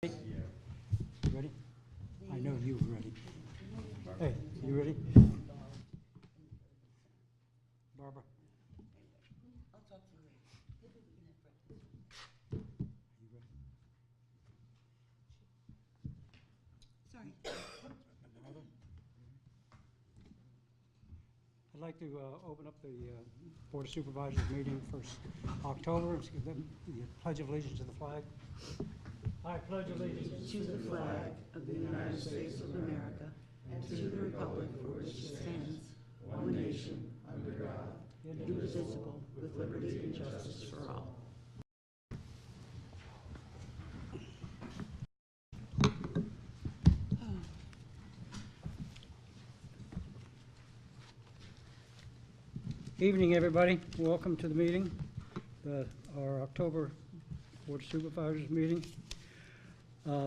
You ready? I know you're ready. Hey, you ready? Barbara? I'll talk to you later. You ready? Sorry. Another? I'd like to open up the Board of Supervisors meeting for October. Let's give them the Pledge of Allegiance to the flag. I pledge allegiance To the flag of the United States of America and to the republic for which it stands, one nation, under God, indivisible, with liberty and justice for all. Evening, everybody. Welcome to the meeting, our October Board of Supervisors meeting.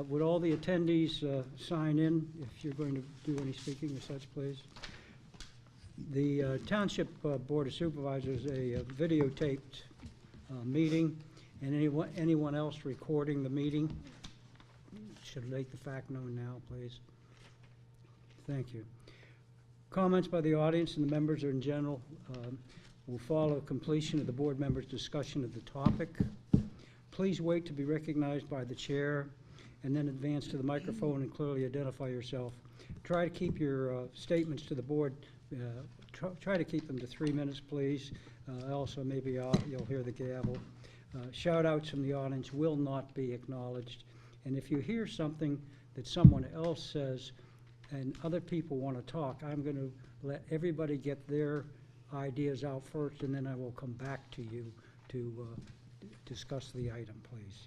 Would all the attendees sign in if you're going to do any speaking or such, please? The Township Board of Supervisors is a videotaped meeting, and anyone else recording the meeting should make the fact known now, please. Thank you. Comments by the audience and the members in general will follow completion of the board members' discussion of the topic. Please wait to be recognized by the chair and then advance to the microphone and clearly identify yourself. Try to keep your statements to the board, try to keep them to 3 minutes, please. Also, maybe you'll hear the gavel. Shout outs from the audience will not be acknowledged. And if you hear something that someone else says and other people want to talk, I'm going to let everybody get their ideas out first, and then I will come back to you to discuss the item, please.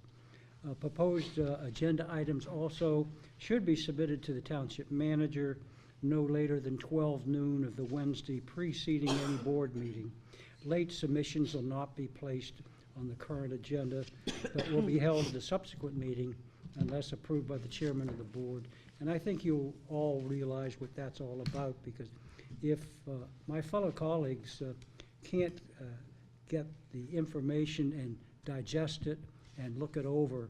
Proposed agenda items also should be submitted to the township manager no later than 12 noon of the Wednesday preceding any board meeting. Late submissions will not be placed on the current agenda, but will be held at a subsequent meeting unless approved by the chairman of the board. And I think you'll all realize what that's all about, because if my fellow colleagues can't get the information and digest it and look it over,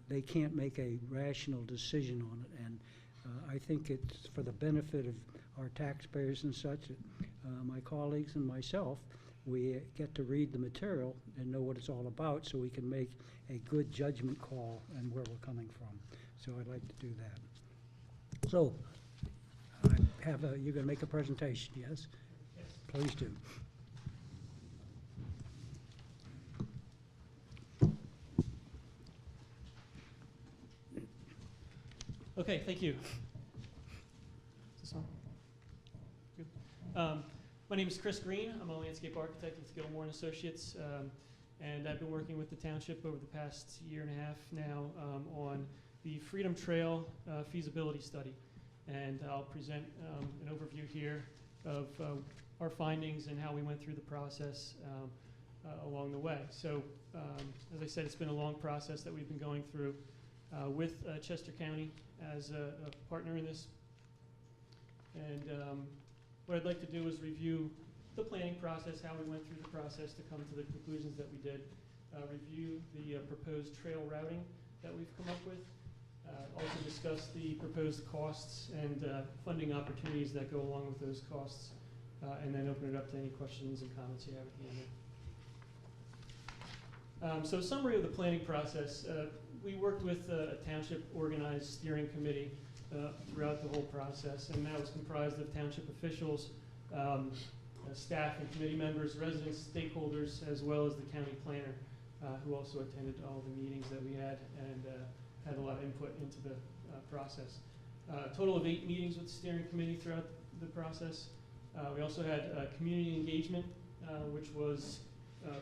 they can't make a rational decision on it. And I think it's for the benefit of our taxpayers and such, my colleagues and myself, we get to read the material and know what it's all about so we can make a good judgment call and where we're coming from. So I'd like to do that. So, you're going to make a presentation, yes? Yes. Please do. Okay, thank you. Is this on? Good. My name is Chris Green. I'm a landscape architect with Gilmore & Associates, and I've been working with the township over the past year and a half now on the Freedom Trail feasibility study. And I'll present an overview here of our findings and how we went through the process along the way. So, as I said, it's been a long process that we've been going through with Chester County as a partner in this. And what I'd like to do is review the planning process, how we went through the process to come to the conclusions that we did, review the proposed trail routing that we've come up with, also discuss the proposed costs and funding opportunities that go along with those costs, and then open it up to any questions and comments you have at the end. So summary of the planning process. We worked with a township organized steering committee throughout the whole process, and that was comprised of township officials, staff and committee members, residents, stakeholders, as well as the county planner, who also attended all the meetings that we had and had a lot of input into the process. A total of 8 meetings with the steering committee throughout the process. We also had community engagement, which was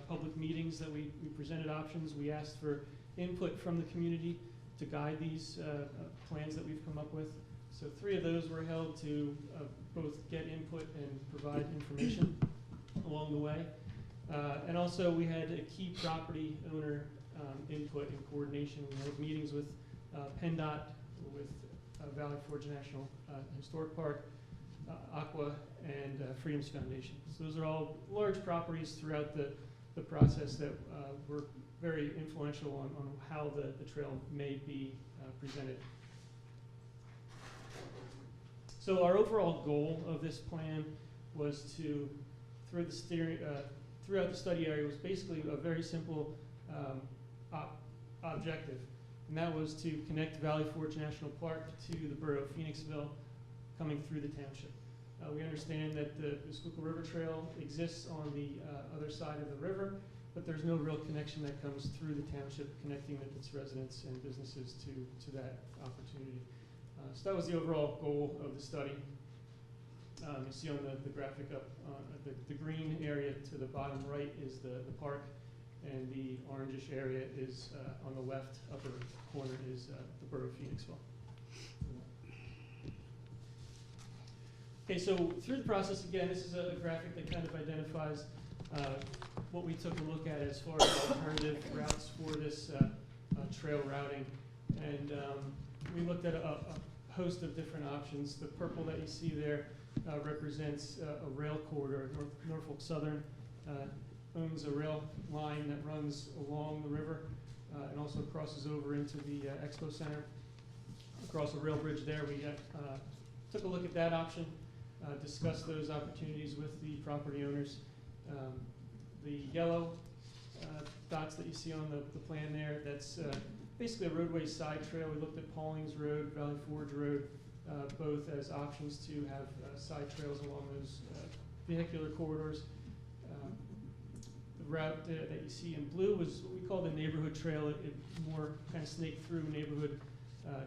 public meetings that we presented options. We asked for input from the community to guide these plans that we've come up with. So 3 of those were held to both get input and provide information along the way. And also we had a key property owner input and coordination. We had meetings with PennDOT, with Valley Forge National Historic Park, Aqua, and Freedom's Foundation. So those are all large properties throughout the process that were very influential on how the trail may be presented. So our overall goal of this plan was to, throughout the study area, was basically a very simple objective, and that was to connect Valley Forge National Park to the borough of Phoenixville, coming through the township. We understand that the Schuylkill River Trail exists on the other side of the river, but there's no real connection that comes through the township, connecting its residents and businesses to that opportunity. So that was the overall goal of the study. You see on the graphic up, the green area to the bottom right is the park, and the orangish area is on the left upper corner is the borough of Phoenixville. Okay, so through the process, again, this is a graphic that kind of identifies what we took a look at as far as alternative routes for this trail routing. And we looked at a host of different options. The purple that you see there represents a rail corridor. Norfolk Southern owns a rail line that runs along the river and also crosses over into the Expo Center. Across a rail bridge there, we took a look at that option, discussed those opportunities with the property owners. The yellow dots that you see on the plan there, that's basically a roadway side trail. We looked at Paulings Road, Valley Forge Road, both as options to have side trails along those vehicular corridors. The route that you see in blue was what we call the neighborhood trail. It more kind of snaked through neighborhood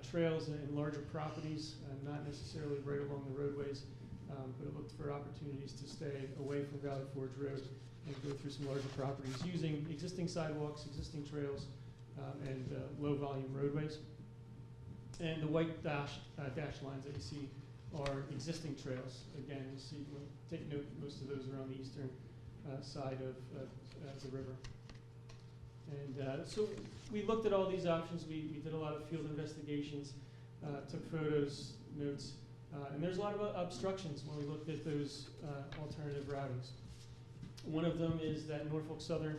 trails and larger properties, not necessarily right along the roadways, but it looked for opportunities to stay away from Valley Forge Road and go through some larger properties using existing sidewalks, existing trails, and low volume roadways. And the white dashed lines that you see are existing trails. Again, you'll see, take note, most of those are on the eastern side of the river. And so we looked at all these options. We did a lot of field investigations, took photos, notes, and there's a lot of obstructions when we looked at those alternative routings. One of them is that Norfolk Southern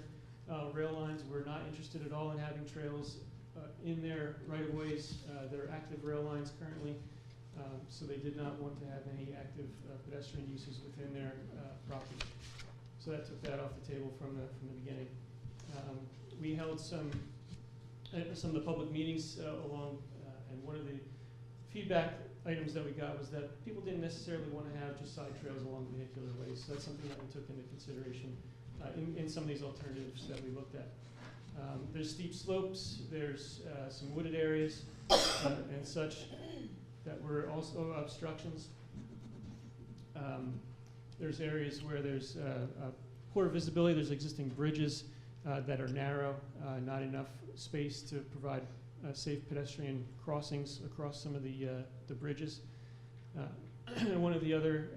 rail lines were not interested at all in having trails in their right-of-ways. They're active rail lines currently, so they did not want to have any active pedestrian uses within their property. So that took that off the table from the beginning. We held some of the public meetings along, and one of the feedback items that we got was that people didn't necessarily want to have just side trails along vehicular ways. So that's something that we took into consideration in some of these alternatives that we looked at. There's steep slopes, there's some wooded areas and such that were also obstructions. There's areas where there's poor visibility. There's existing bridges that are narrow, not enough space to provide safe pedestrian crossings across some of the bridges. And one of the other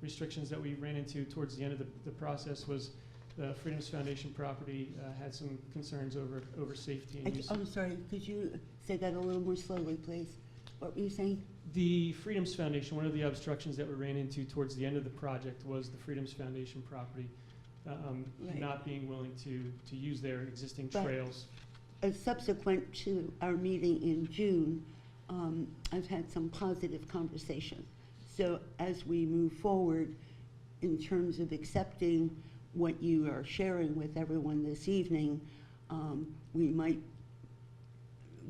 restrictions that we ran into towards the end of the process was the Freedoms Foundation property had some concerns over safety and use. I'm sorry, could you say that a little more slowly, please? What were you saying? The Freedoms Foundation, one of the obstructions that we ran into towards the end of the project was the Freedoms Foundation property Right. not being willing to use their existing But trails. Subsequent to our meeting in June, I've had some positive conversation. So as we move forward in terms of accepting what you are sharing with everyone this evening, we might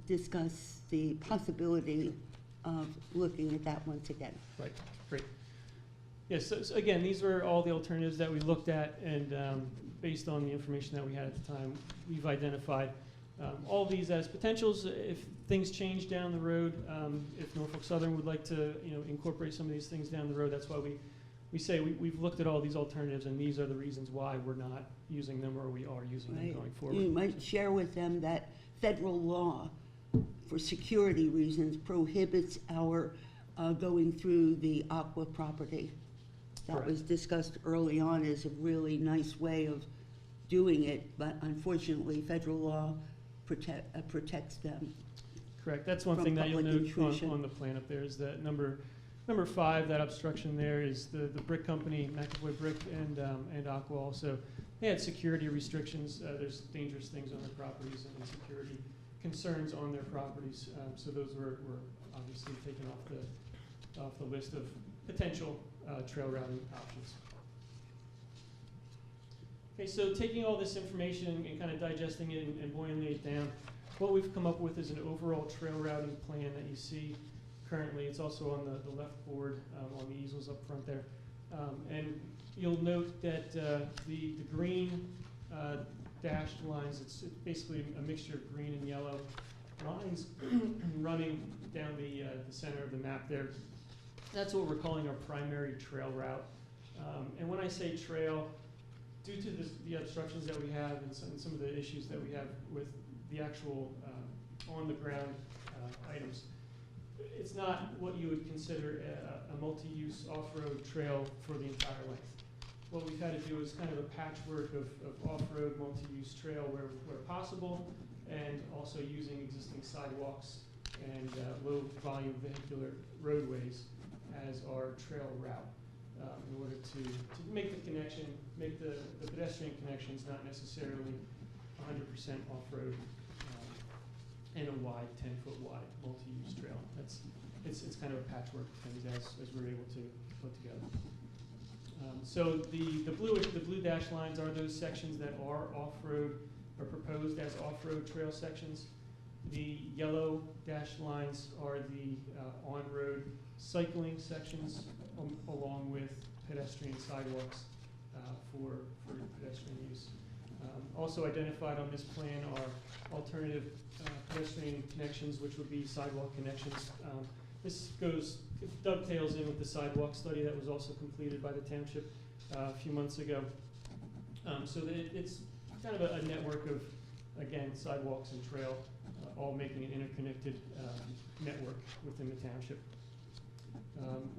discuss the possibility of looking at that once again. Right, great. Yes, so again, these were all the alternatives that we looked at, and based on the information that we had at the time, we've identified all of these as potentials. If things change down the road, if Norfolk Southern would like to incorporate some of these things down the road, that's why we say we've looked at all these alternatives, and these are the reasons why we're not using them or we are using them going forward. You might share with them that federal law, for security reasons, prohibits our going through the Aqua property. That Correct. was discussed early on as a really nice way of doing it, but unfortunately, federal law protects them. Correct. That's one From thing that you'll public note intrusion. on the plan up there is that number 5, that obstruction there is the brick company, McAvoy Brick and Aqua also They had security restrictions. There's dangerous things on their properties and security concerns on their properties. So those were obviously taken off the list of potential trail routing options. Okay, so taking all this information and kind of digesting it and boiling it down, what we've come up with is an overall trail routing plan that you see currently. It's also on the left board on the easels up front there. And you'll note that the green dashed lines, it's basically a mixture of green and yellow lines running down the center of the map there. That's what we're calling our primary trail route. And when I say trail, due to the obstructions that we have and some of the issues that we have with the actual on-the-ground items, it's not what you would consider a multi-use off-road trail for the entire length. What we've had to do is kind of a patchwork of off-road multi-use trail where possible, and also using existing sidewalks and low-volume vehicular roadways as our trail route in order to make the connection, make the pedestrian connections not necessarily 100% off-road and a wide, 10-foot wide multi-use trail. It's kind of a patchwork of things as we're able to put together. So the blue dashed lines are those sections that are off-road or proposed as off-road trail sections. The yellow dashed lines are the on-road cycling sections along with pedestrian sidewalks for pedestrian use. Also identified on this plan are alternative pedestrian connections, which would be sidewalk connections. This dovetails in with the sidewalk study that was also completed by the township a few months ago. So it's kind of a network of, again, sidewalks and trail, all making an interconnected network within the township.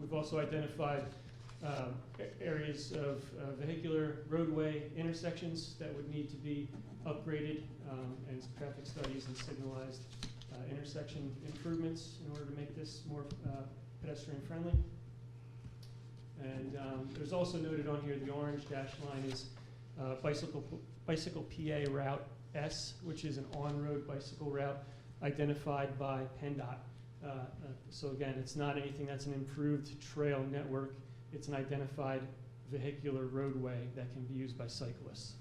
We've also identified areas of vehicular roadway intersections that would need to be upgraded, and some traffic studies and signalized intersection improvements in order to make this more pedestrian friendly. And there's also noted on here the orange dashed line is bicycle PA Route S, which is an on-road bicycle route identified by PennDOT. So again, it's not anything that's an improved trail network. It's an identified vehicular roadway that can be used by cyclists.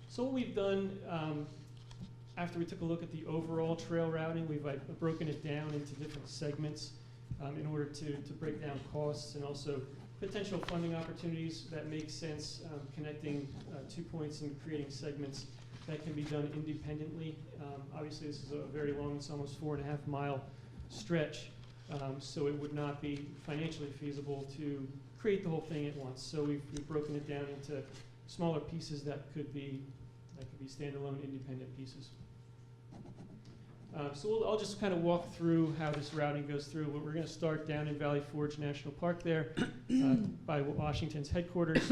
So what we've done after we took a look at the overall trail routing, we've broken it down into different segments in order to break down costs and also potential funding opportunities that make sense, connecting 2 points and creating segments that can be done independently. Obviously, this is a very long, it's almost 4.5 mile stretch, so it would not be financially feasible to create the whole thing at once. So we've broken it down into smaller pieces that could be standalone, independent pieces. So I'll just kind of walk through how this routing goes through. We're going to start down in Valley Forge National Park there by Washington's headquarters.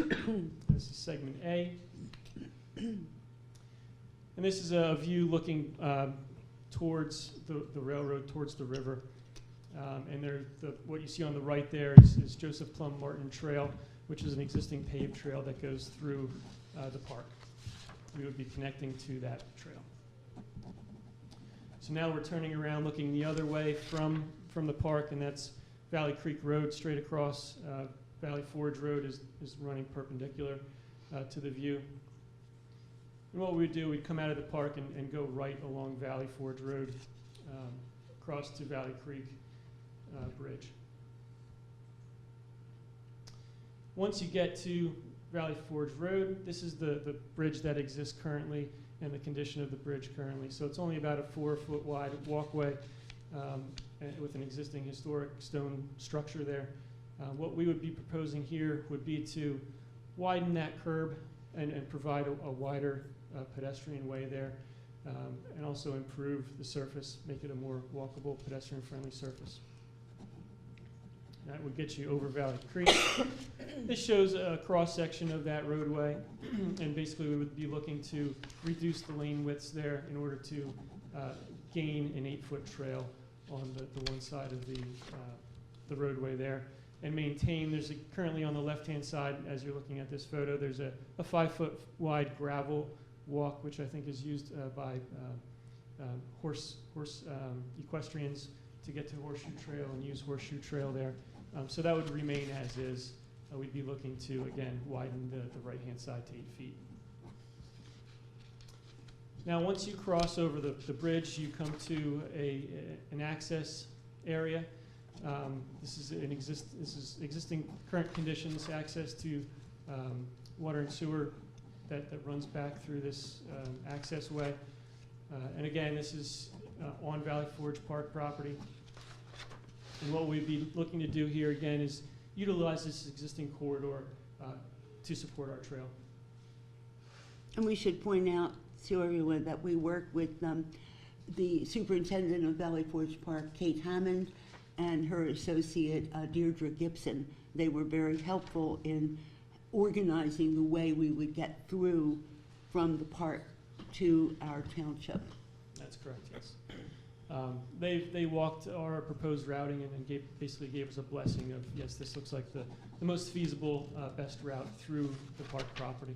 This is segment A. And this is a view looking towards the railroad, towards the river. And what you see on the right there is Joseph Plum Martin Trail, which is an existing paved trail that goes through the park. We would be connecting to that trail. So now we're turning around, looking the other way from the park, and that's Valley Creek Road straight across. Valley Forge Road is running perpendicular to the view. And what we'd do, we'd come out of the park and go right along Valley Forge Road, across to Valley Creek Bridge. Once you get to Valley Forge Road, this is the bridge that exists currently and the condition of the bridge currently. So it's only about a 4-foot wide walkway with an existing historic stone structure there. What we would be proposing here would be to widen that curb and provide a wider pedestrian way there, and also improve the surface, make it a more walkable, pedestrian-friendly surface. That would get you over Valley Creek. This shows a cross-section of that roadway, and basically we would be looking to reduce the lane widths there in order to gain an 8-foot trail on the one side of the roadway there. and maintain. There's currently on the left-hand side, as you're looking at this photo, there's a 5-foot wide gravel walk, which I think is used by horse equestrians to get to Horseshoe Trail and use Horseshoe Trail there. So that would remain as is. We'd be looking to, again, widen the right-hand side to 8 feet. Now, once you cross over the bridge, you come to an access area. This is existing current conditions, access to water and sewer that runs back through this access way. And again, this is on Valley Forge Park property. And what we'd be looking to do here again is utilize this existing corridor to support our trail. And we should point out to everyone that we work with the superintendent of Valley Forge Park, Kate Hammond, and her associate, Deirdre Gibson. They were very helpful in organizing the way we would get through from the park to our township. That's correct, yes. They walked our proposed routing and basically gave us a blessing of, yes, this looks like the most feasible, best route through the park property.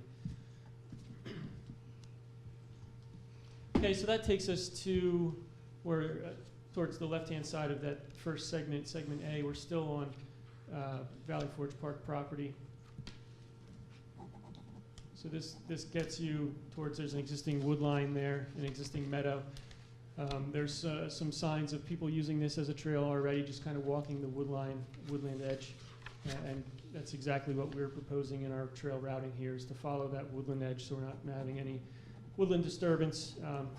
Okay, so that takes us to where, towards the left-hand side of that first segment, segment A. We're still on Valley Forge Park property. So this gets you towards, there's an existing wood line there, an existing meadow. There's some signs of people using this as a trail already, just kind of walking the woodland edge. And that's exactly what we're proposing in our trail routing here, is to follow that woodland edge so we're not having any woodland disturbance.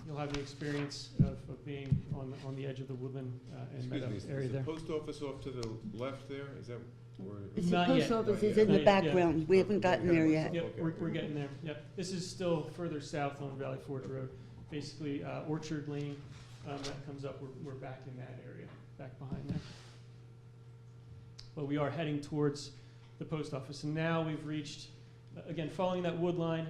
You'll have the experience of being on the edge of the woodland and meadow area there. Is the post office off to the left there? Is that where? The Not post yet. office Not is yet. in the Not yet, yeah. background. We haven't gotten there yet. Yep, Okay. we're getting there. Yep. This is still further south on Valley Forge Road. Basically, Orchard Lane that comes up. We're back in that area, back behind there. But we are heading towards the post office, and now we've reached, again, following that wood line.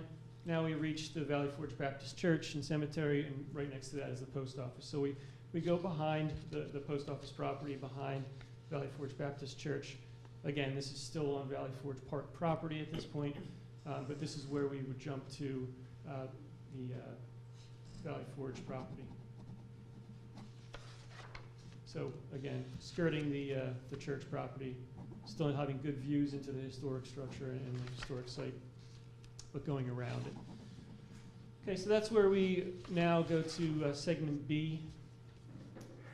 Now we reach the Valley Forge Baptist Church and Cemetery, and right next to that is the post office. So we go behind the post office property, behind Valley Forge Baptist Church. Again, this is still on Valley Forge Park property at this point, but this is where we would jump to the Valley Forge property. So again, skirting the church property, still having good views into the historic structure and the historic site, but going around it. Okay, so that's where we now go to segment B,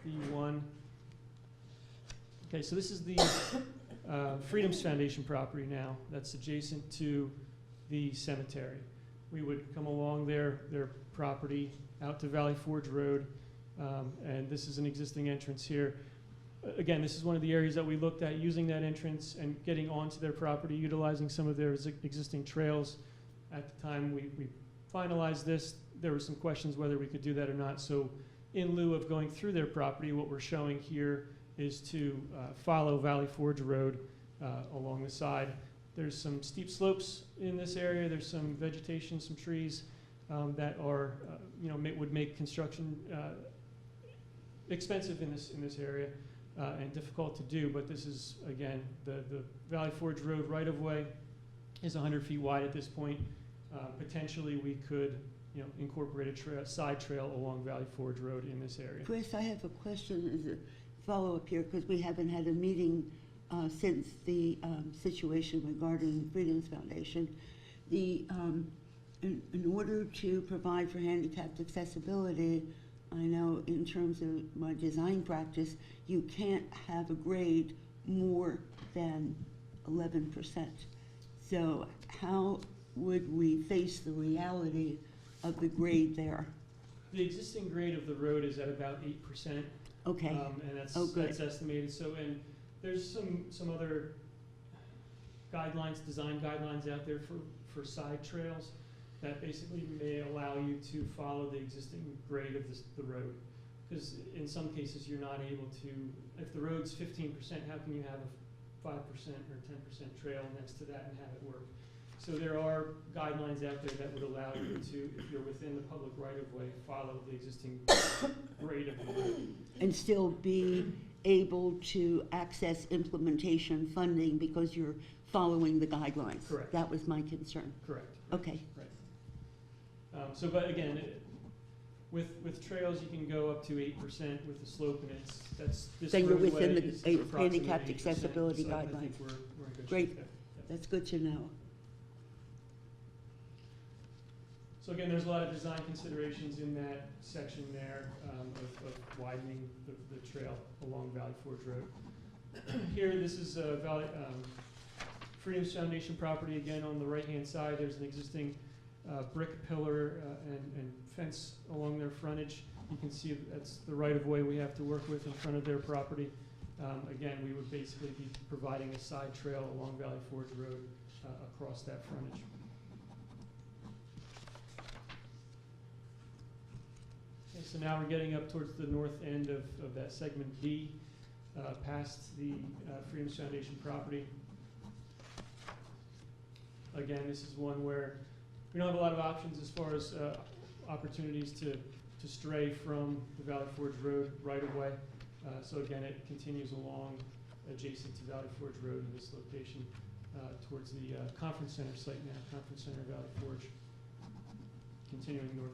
B1. Okay, so this is the Freedom's Foundation property now that's adjacent to the cemetery. We would come along their property out to Valley Forge Road, and this is an existing entrance here. Again, this is one of the areas that we looked at, using that entrance and getting onto their property, utilizing some of their existing trails. At the time we finalized this, there were some questions whether we could do that or not. So in lieu of going through their property, what we're showing here is to follow Valley Forge Road along the side. There's some steep slopes in this area. There's some vegetation, some trees that are, would make construction expensive in this area and difficult to do. But this is, again, the Valley Forge Road right-of-way is 100 feet wide at this point. Potentially, we could, incorporate a side trail along Valley Forge Road in this area. Chris, I have a question as a follow-up here, because we haven't had a meeting since the situation regarding Freedom's Foundation. In order to provide for handicapped accessibility, I know in terms of my design practice, you can't have a grade more than 11%. So how would we face the reality of the grade there? The existing grade of the road is at about 8%. Okay. And that's estimated. So, and there's some other guidelines, design guidelines out there for side trails that basically may allow you to follow the existing grade of the road. Because in some cases you're not able to, if the road's 15%, how can you have a 5% or 10% trail next to that and have it work? So there are guidelines out there that would allow you to, if you're within the public right-of-way, follow the existing grade of the road. And still be able to access implementation funding because you're following the guidelines? Correct. That was my concern. Correct. Okay. So, but again, with trails, you can go up to 8% with the slope, and that's, this Then you're roadway within the is approximately handicapped 8%, accessibility so I think guidelines. we're in good Great. shape there. Yep. That's good to know. So again, there's a lot of design considerations in that section there of widening the trail along Valley Forge Road. Here, this is Freedom's Foundation property. Again, on the right-hand side, there's an existing brick pillar and fence along their frontage. You can see that's the right-of-way we have to work with in front of their property. Again, we would basically be providing a side trail along Valley Forge Road across that frontage. Okay, so now we're getting up towards the north end of that segment D, past the Freedom's Foundation property. Again, this is one where we don't have a lot of options as far as opportunities to stray from the Valley Forge Road right of way. So again, it continues along adjacent to Valley Forge Road in this location towards the Conference Center site now, Conference Center, Valley Forge, continuing north.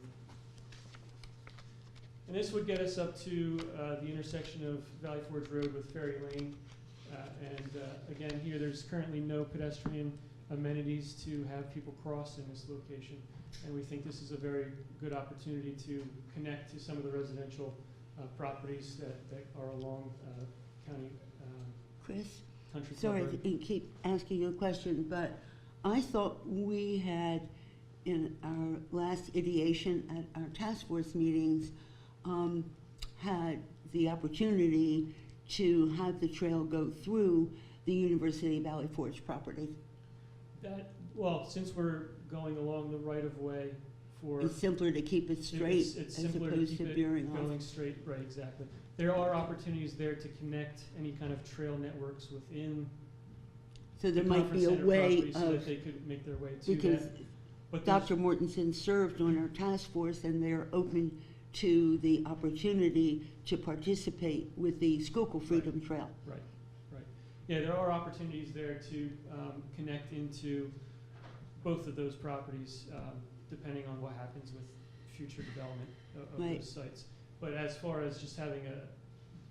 And this would get us up to the intersection of Valley Forge Road with Ferry Lane. Again, here there's currently no pedestrian amenities to have people cross in this location. And we think this is a very good opportunity to connect to some of the residential properties that are along County Chris? Country Club Sorry Road. to keep asking you a question, but I thought we had, in our last ideation at our task force meetings, had the opportunity to have the trail go through the University of Valley Forge property. Well, since we're going along the right-of-way for... It's simpler to keep it straight it's as simpler to opposed keep to it veering going off. straight, right, exactly. There are opportunities there to connect any kind of trail networks within So there the might be a Conference Center way property so that of, they could make their way to because that. But there's- Dr. Mortensen served on our task force and they're open to the opportunity to participate with the Schuylkill Freedom Trail. Right. Yeah, there are opportunities there to connect into both of those properties, depending on what happens with future development of Right. those sites. But as far as just having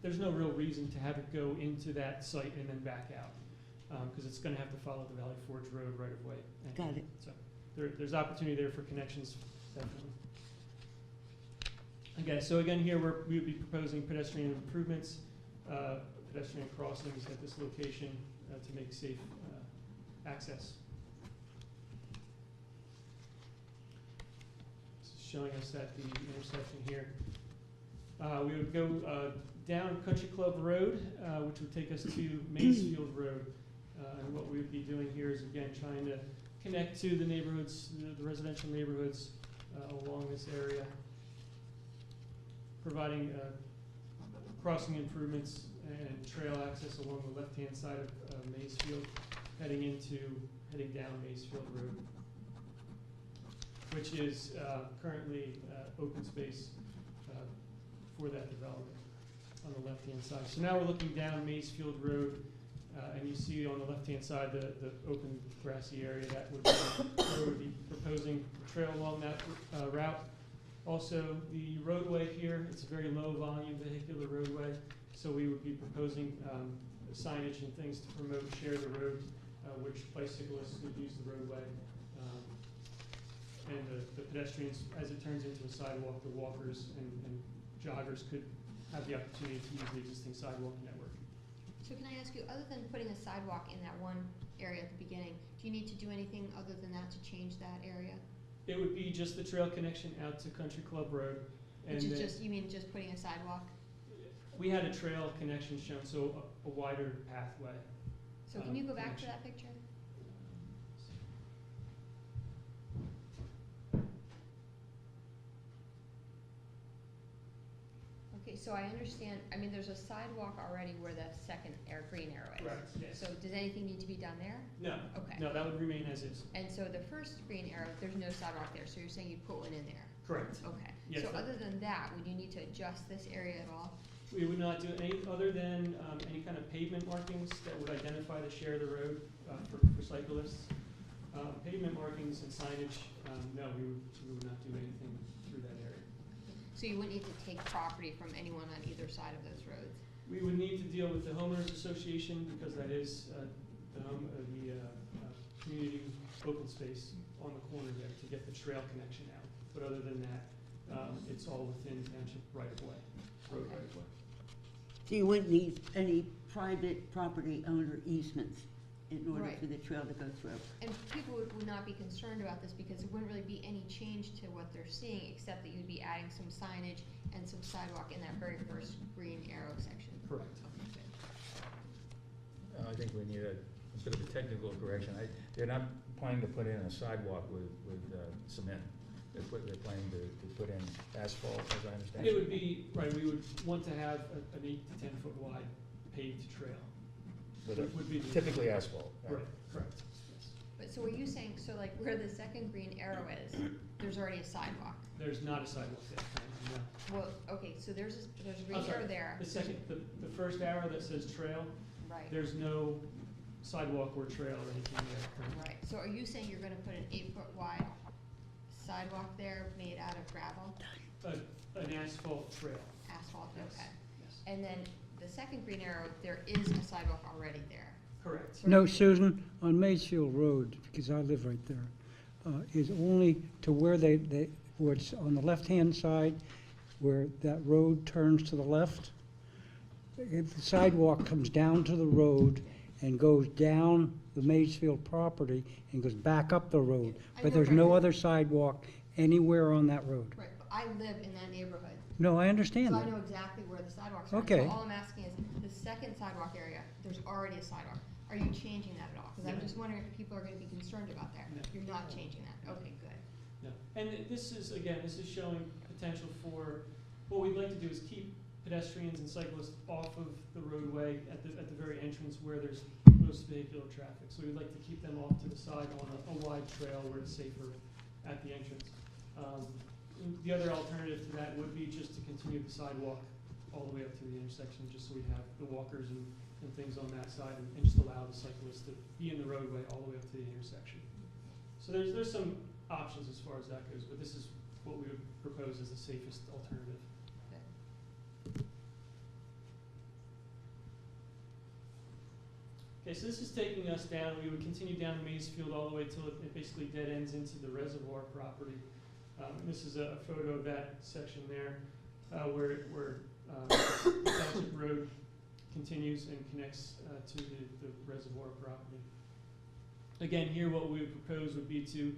there's no real reason to have it go into that site and then back out, because it's gonna have to follow the Valley Forge Road right of way. Got it. So there's opportunity there for connections, definitely. Okay, so again, here we would be proposing pedestrian improvements, pedestrian crossings at this location to make safe access. This is showing us at the intersection here. We would go down Country Club Road, which would take us to Maysfield Road. And what we would be doing here is, again, trying to connect to the neighborhoods, the residential neighborhoods along this area, providing crossing improvements and trail access along the left-hand side of Maysfield, heading down Maysfield Road, which is currently open space for that development on the left-hand side. So now we're looking down Maysfield Road, and you see on the left-hand side the open grassy area that would be, where we'd be proposing a trail along that route. Also, the roadway here, it's a very low volume vehicular roadway, so we would be proposing signage and things to promote share the road, which bicyclists could use the roadway. And the pedestrians, as it turns into a sidewalk, the walkers and joggers could have the opportunity to use the existing sidewalk network. So can I ask you, other than putting a sidewalk in that one area at the beginning, do you need to do anything other than that to change that area? It would be just the trail connection out to Country Club Road. And Which is then just, you mean just putting a sidewalk? we had a trail connection shown, so a wider pathway. So can you go back to connection. that picture? Okay, so I understand, I mean, there's a sidewalk already where the second green arrow is. Correct, yes. So does anything need to be done there? No, Okay. no, that would remain as is. And so the first green arrow, there's no sidewalk there, so you're saying you'd put one in there? Correct. Okay. Yes, So that- other than that, would you need to adjust this area at all? We would not do any other than any kind of pavement markings that would identify the share of the road for cyclists. Pavement markings and signage, no, we would not do anything through that area. So you wouldn't need to take property from anyone on either side of those roads? We would need to deal with the homeowners association because that is the community open space on the corner there to get the trail connection out. But other than that, it's all within township right of way, road Okay. right of way. So you wouldn't need any private property owner easements in order Right. for the trail to go through? And people would not be concerned about this because there wouldn't really be any change to what they're seeing, except that you'd be adding some signage and some sidewalk in that very first green arrow section. Correct. Okay, good. I think we need a bit of a technical correction. They're not planning to put in a sidewalk with cement. They're planning to put in asphalt, as I understand. It would be, right, we would want to have an 8 to 10 foot wide paved trail. But Would be the- typically asphalt, right? Right, correct. Yes. But so were you saying, so like where the second green arrow is, there's already a sidewalk? There's not a sidewalk there, currently, no. Well, okay, so there's a I'm green sorry, arrow there, The second, the first arrow that says trail, right? there's no sidewalk or trail or anything there currently. Right, so are you saying you're gonna put an 8-foot wide sidewalk there made out of gravel, An asphalt trail, asphalt, yes, okay? yes, And then the second green arrow, there is a sidewalk already there. correct. So- No, Susan, on Maysfield Road, because I live right there, is only to where where it's on the left-hand side, where that road turns to the left. If the sidewalk comes down to the road and goes down the Maysfield property and goes back up the road. I But know there's where no it is. other sidewalk anywhere on that road. Right, but I live in that neighborhood, No, I so understand I that. know exactly where the sidewalks are. Okay. So all I'm asking is, the second sidewalk area, there's already a sidewalk. Are you changing that at all? Because I'm No. just wondering if people are gonna be concerned about that. No. You're not changing that, okay, good. No, and this is, again, this is showing potential for, what we'd like to do is keep pedestrians and cyclists off of the roadway at the very entrance where there's most vehicular traffic. So we'd like to keep them off to the side on a wide trail where it's safer at the entrance. The other alternative to that would be just to continue the sidewalk all the way up to the intersection, just so we have the walkers and things on that side, and just allow the cyclists to be in the roadway all the way up to the intersection. So there's some options as far as that goes, but this is what we would propose as the safest alternative. Okay, so this is taking us down, we would continue down Maysfield all the way till it basically dead ends into the reservoir property. This is a photo of that section there, where Township Road continues and connects to the reservoir property. Again, here what we would propose would be to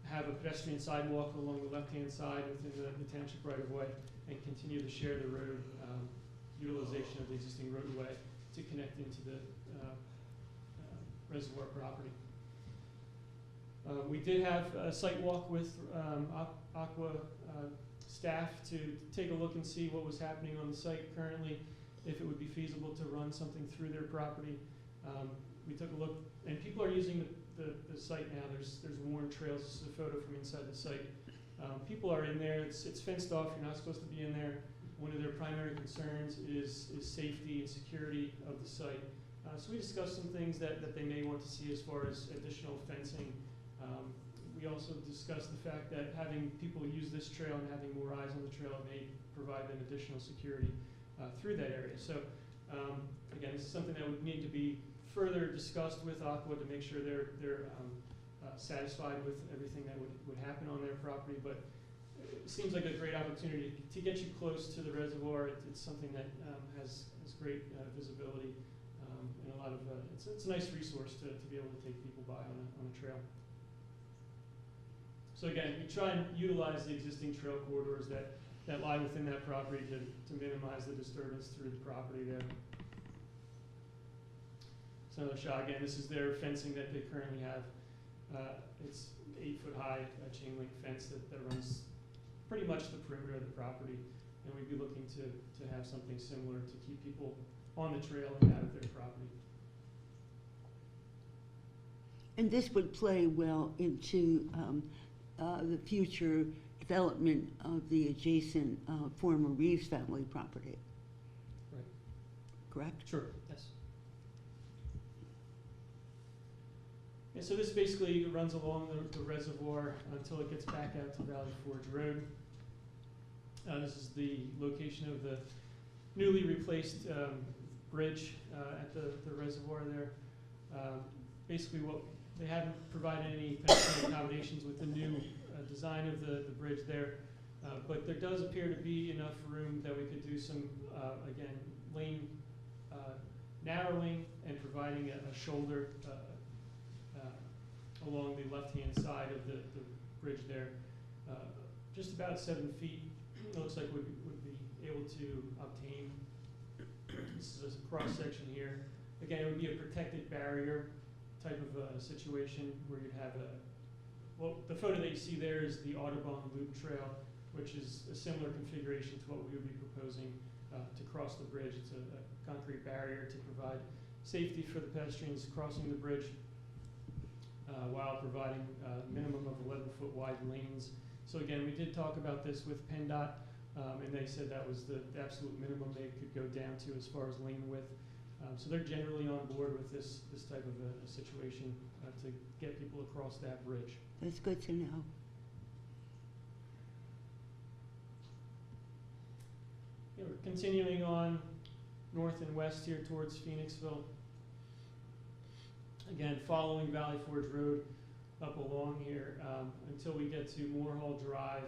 have a pedestrian sidewalk along the left-hand side within the township right-of-way and continue to share the road utilization of the existing roadway to connect into the reservoir property. We did have a site walk with Aqua staff to take a look and see what was happening on the site currently, if it would be feasible to run something through their property. We took a look, and people are using the site now. There's worn trails. This is a photo from inside the site. People are in there. It's fenced off. You're not supposed to be in there. One of their primary concerns is safety and security of the site. So we discussed some things that they may want to see as far as additional fencing. We also discussed the fact that having people use this trail and having more eyes on the trail may provide them additional security through that area. So again, this is something that would need to be further discussed with Aqua to make sure they're satisfied with everything that would happen on their property. But it seems like a great opportunity to get you close to the reservoir. It's something that has great visibility and a lot of it's a nice resource to be able to take people by on a trail. So again, we try and utilize the existing trail corridors that lie within that property to minimize the disturbance through the property there. So another shot, again, this is their fencing that they currently have. It's 8 foot high chain link fence that runs pretty much the perimeter of the property. and we'd be looking to have something similar to keep people on the trail and out of their property. And this would play well into the future development of the adjacent former Reeves family property. Right. Correct? Sure, yes. And so this basically runs along the reservoir until it gets back out to Valley Forge Road. This is the location of the newly replaced bridge at the reservoir there. Basically, they haven't provided any pedestrian accommodations with the new design of the bridge there, but there does appear to be enough room that we could do some, again, lane narrowing and providing a shoulder along the left-hand side of the bridge there. Just about 7 feet, it looks like would be able to obtain. This is a cross-section here. Again, it would be a protected barrier type of situation where you'd have well, the photo that you see there is the Audubon Loop Trail, which is a similar configuration to what we would be proposing to cross the bridge. It's a concrete barrier to provide safety for the pedestrians crossing the bridge while providing a minimum of 11-foot wide lanes. So again, we did talk about this with PennDOT, and they said that was the absolute minimum they could go down to as far as lane width. So they're generally on board with this type of a situation to get people across that bridge. That's good to know. Yeah, we're continuing on north and west here towards Phoenixville. Again, following Valley Forge Road up along here until we get to Moorhall Drive.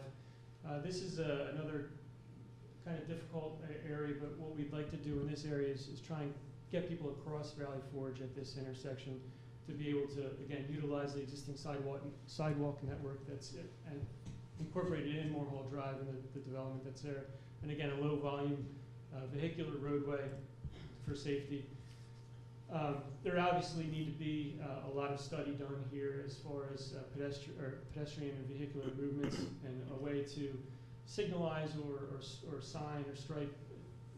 This is another kind of difficult area, but what we'd like to do in this area is try and get people across Valley Forge at this intersection to be able to, again, utilize the existing sidewalk network that's incorporated in Moorhall Drive and the development that's there. And again, a low volume vehicular roadway for safety. There obviously need to be a lot of study done here as far as pedestrian and vehicular movements and a way to signalize or sign or stripe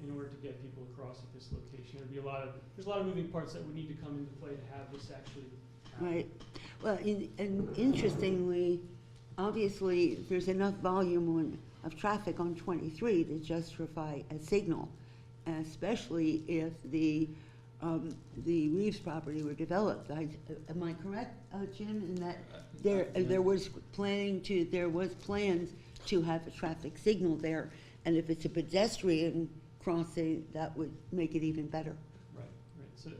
in order to get people across at this location. There's a lot of moving parts that would need to come into play to have this actually happen. Right. Well, and interestingly, obviously, there's enough volume of traffic on 23 to justify a signal, especially if the Reeves property were developed. Am I correct, Jim, in that there was plans to have a traffic signal there, and if it's a pedestrian crossing, that would make it even better. Right. So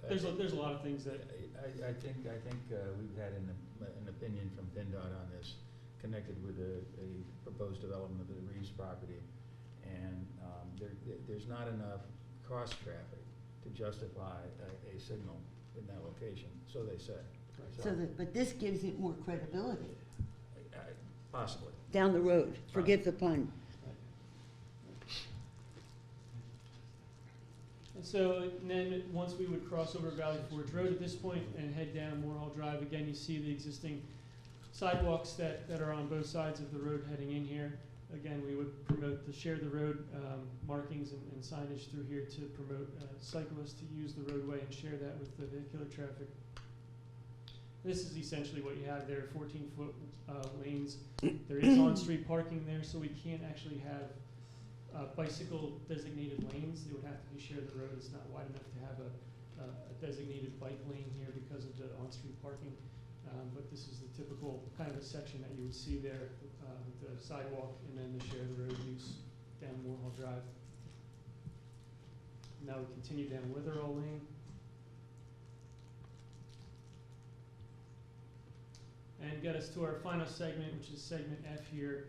there's a lot of things that I think we've had an opinion from PennDOT on this, connected with a proposed development of the Reeves property, and there's not enough cross traffic to justify a signal in that location, so they say. But this gives it more credibility Possibly. down the road. Forgive the pun. And so then once we would cross over Valley Forge Road at this point and head down Moorhall Drive, again, you see the existing sidewalks that are on both sides of the road heading in here. Again, we would promote the share the road markings and signage through here to promote cyclists to use the roadway and share that with the vehicular traffic. This is essentially what you have there, 14-foot lanes. There is on-street parking there, so we can't actually have bicycle designated lanes. They would have to be shared the road. It's not wide enough to have a designated bike lane here because of the on-street parking. But this is the typical kind of a section that you would see there with the sidewalk and then the shared road use down Moorhall Drive. Now we continue down Witherall Lane. And get us to our final segment, which is segment F here,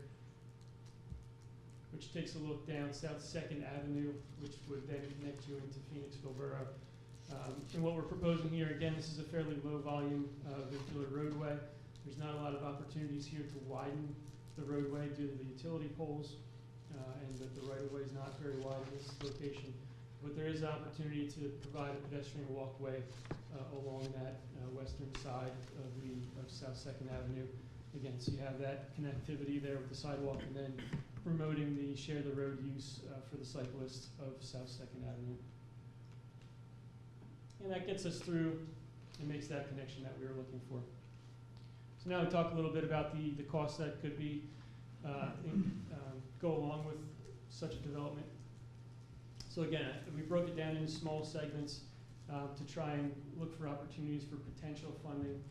which takes a look down South 2nd Avenue, which would then connect you into Phoenixville Borough. And what we're proposing here, again, this is a fairly low volume vehicular roadway. There's not a lot of opportunities here to widen the roadway due to the utility poles, and that the right-of-way is not very wide in this location. But there is opportunity to provide a pedestrian walkway along that western side of South 2nd Avenue. Again, so you have that connectivity there with the sidewalk and then promoting the share the road use for the cyclists of South Second Avenue. And that gets us through and makes that connection that we were looking for. So now we talk a little bit about the costs that could be go along with such a development. So again, we broke it down into small segments to try and look for opportunities for potential funding.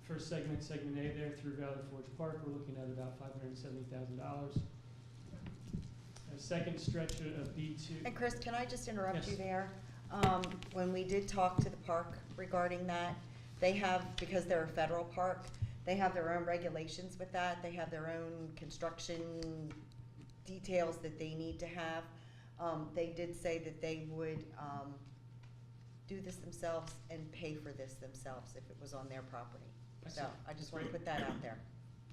First segment, segment A there through Valley Forge Park, we're looking at about $570,000. A second stretch of B2. And Chris, can I just interrupt you Yes. there? When we did talk to the park regarding that, they have, because they're a federal park, they have their own regulations with that. They have their own construction details that they need to have. They did say that they would do this themselves and pay for this themselves if it was on their property. So Excellent. I just want to put that out there.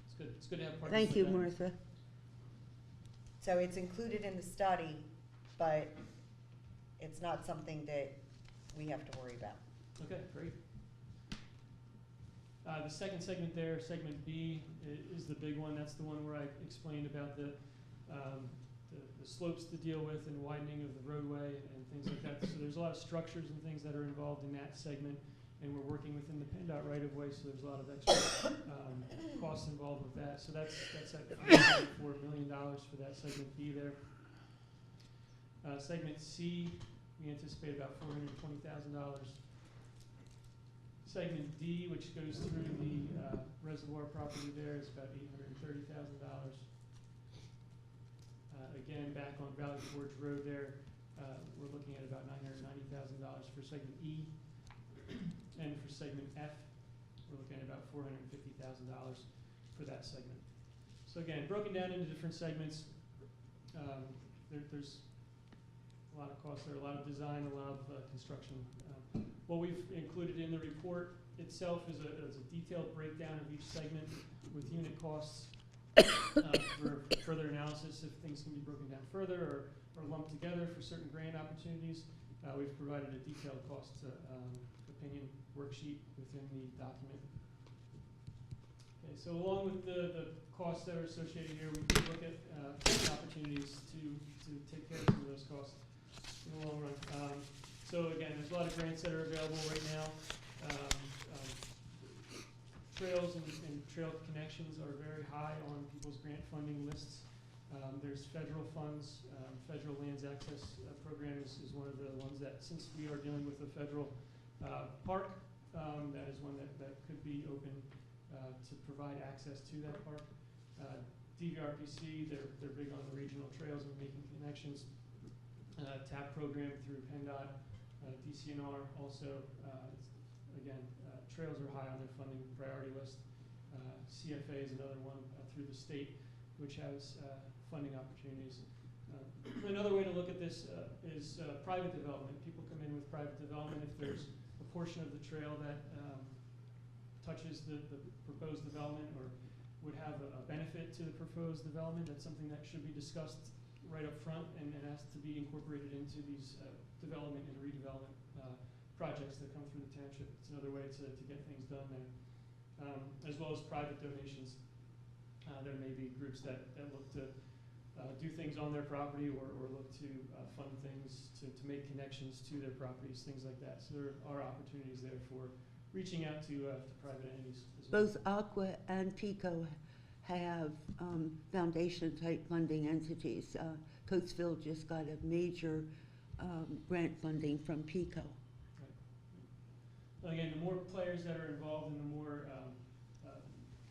It's good. It's good to have partners Thank like you, that. Martha. So it's included in the study, but it's not something that we have to worry about. Okay, great. The second segment there, segment B, is the big one. That's the one where I explained about the slopes to deal with and widening of the roadway and things like that. So there's a lot of structures and things that are involved in that segment, and we're working within the PennDOT right-of-way, so there's a lot of extra costs involved with that. So that's at $4 million for that segment B there. Segment C, we anticipate about $420,000. Segment D, which goes through the reservoir property there, is about $830,000. Again, back on Valley Forge Road there, we're looking at about $990,000 for segment E. And for segment F, we're looking at about $450,000 for that segment. So again, broken down into different segments. There's a lot of costs there, a lot of design, a lot of construction. What we've included in the report itself is a detailed breakdown of each segment with unit costs for further analysis if things can be broken down further or lumped together for certain grant opportunities. We've provided a detailed cost opinion worksheet within the document. Okay, so along with the costs that are associated here, we can look at opportunities to take care of some of those costs in the long run. So again, there's a lot of grants that are available right now. Trails and trail connections are very high on people's grant funding lists. There's federal funds. Federal Lands Access Program is one of the ones that, since we are dealing with a federal park, that is one that could be open to provide access to that park. DVRPC, they're big on the regional trails and making connections. TAP program through PennDOT, DCNR also, again, trails are high on their funding priority list. CFA is another one through the state, which has funding opportunities. Another way to look at this is private development. People come in with private development if there's a portion of the trail that touches the proposed development or would have a benefit to the proposed development. That's something that should be discussed right up front and has to be incorporated into these development and redevelopment projects that come through the township. It's another way to get things done there, as well as private donations. There may be groups that look to do things on their property or look to fund things to make connections to their properties, things like that. So there are opportunities there for reaching out to private entities as well. Both Aqua and PICO have foundation-type funding entities. Coatesville just got a major grant funding from PICO. Well, again, the more players that are involved and the more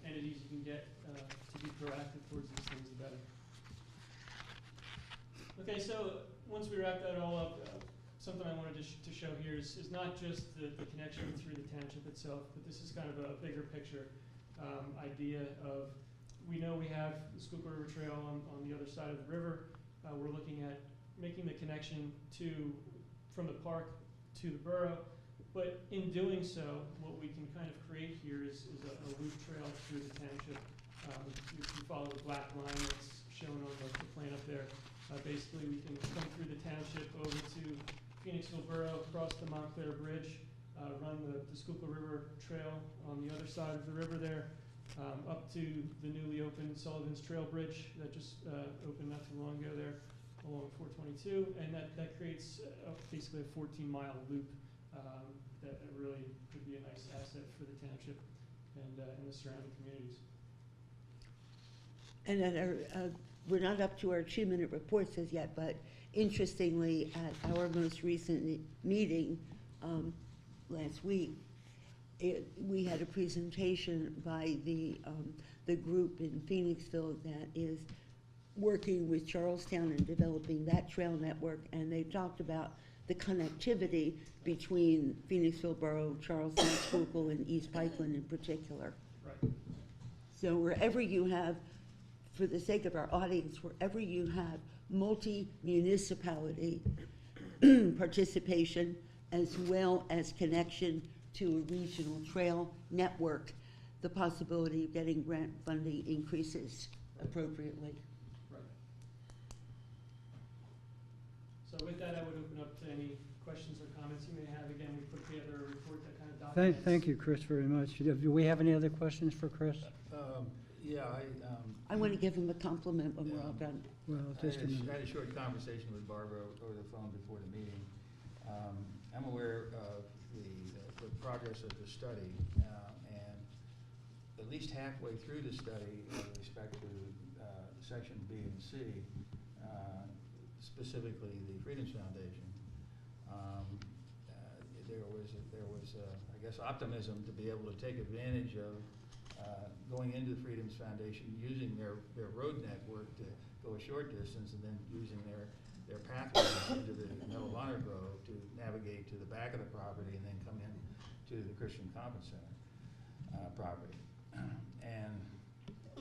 entities you can get to be proactive towards these things, the better. Okay, so once we wrap that all up, something I wanted to show here is not just the connection through the township itself, but this is kind of a bigger picture idea of, we know we have the Schuylkill River Trail on the other side of the river. We're looking at making the connection from the park to the borough. But in doing so, what we can kind of create here is a loop trail through the township. You can follow the black line that's shown on the plan up there. Basically, we can come through the township over to Phoenixville Borough, across the Montclair Bridge, run the Schuylkill River Trail on the other side of the river there, up to the newly opened Sullivan's Trail Bridge that just opened not too long ago there along 422, and that creates basically a 14-mile loop that really could be a nice asset for the township and the surrounding communities. And at we're not up to our 2-minute reports as yet, but interestingly, at our most recent meeting last week, we had a presentation by the group in Phoenixville that is working with Charlestown and developing that trail network, and they talked about the connectivity between Phoenixville Borough, Charlestown, Schuylkill, and East Pikeland in particular. Right. So wherever you have, for the sake of our audience, wherever you have multi-municipality participation as well as connection to a regional trail network, the possibility of getting grant funding increases appropriately. Right. So with that, I would open up to any questions or comments you may have. Again, we put together a report that kind of documents. Thank you, Chris, very much. Do we have any other questions for Chris? Yeah, I want to give him a compliment when we're all done. Well, just a minute. I had a short conversation with Barbara over the phone before the meeting. I'm aware of the progress of the study, and at least halfway through the study with respect to section B and C, specifically the Freedoms Foundation, there was I guess, optimism to be able to take advantage of going into the Freedoms Foundation, using their road network to go a short distance, and then using their pathways into the Meadow Honor Grove to navigate to the back of the property and then come in to the Christian Conference Center property. And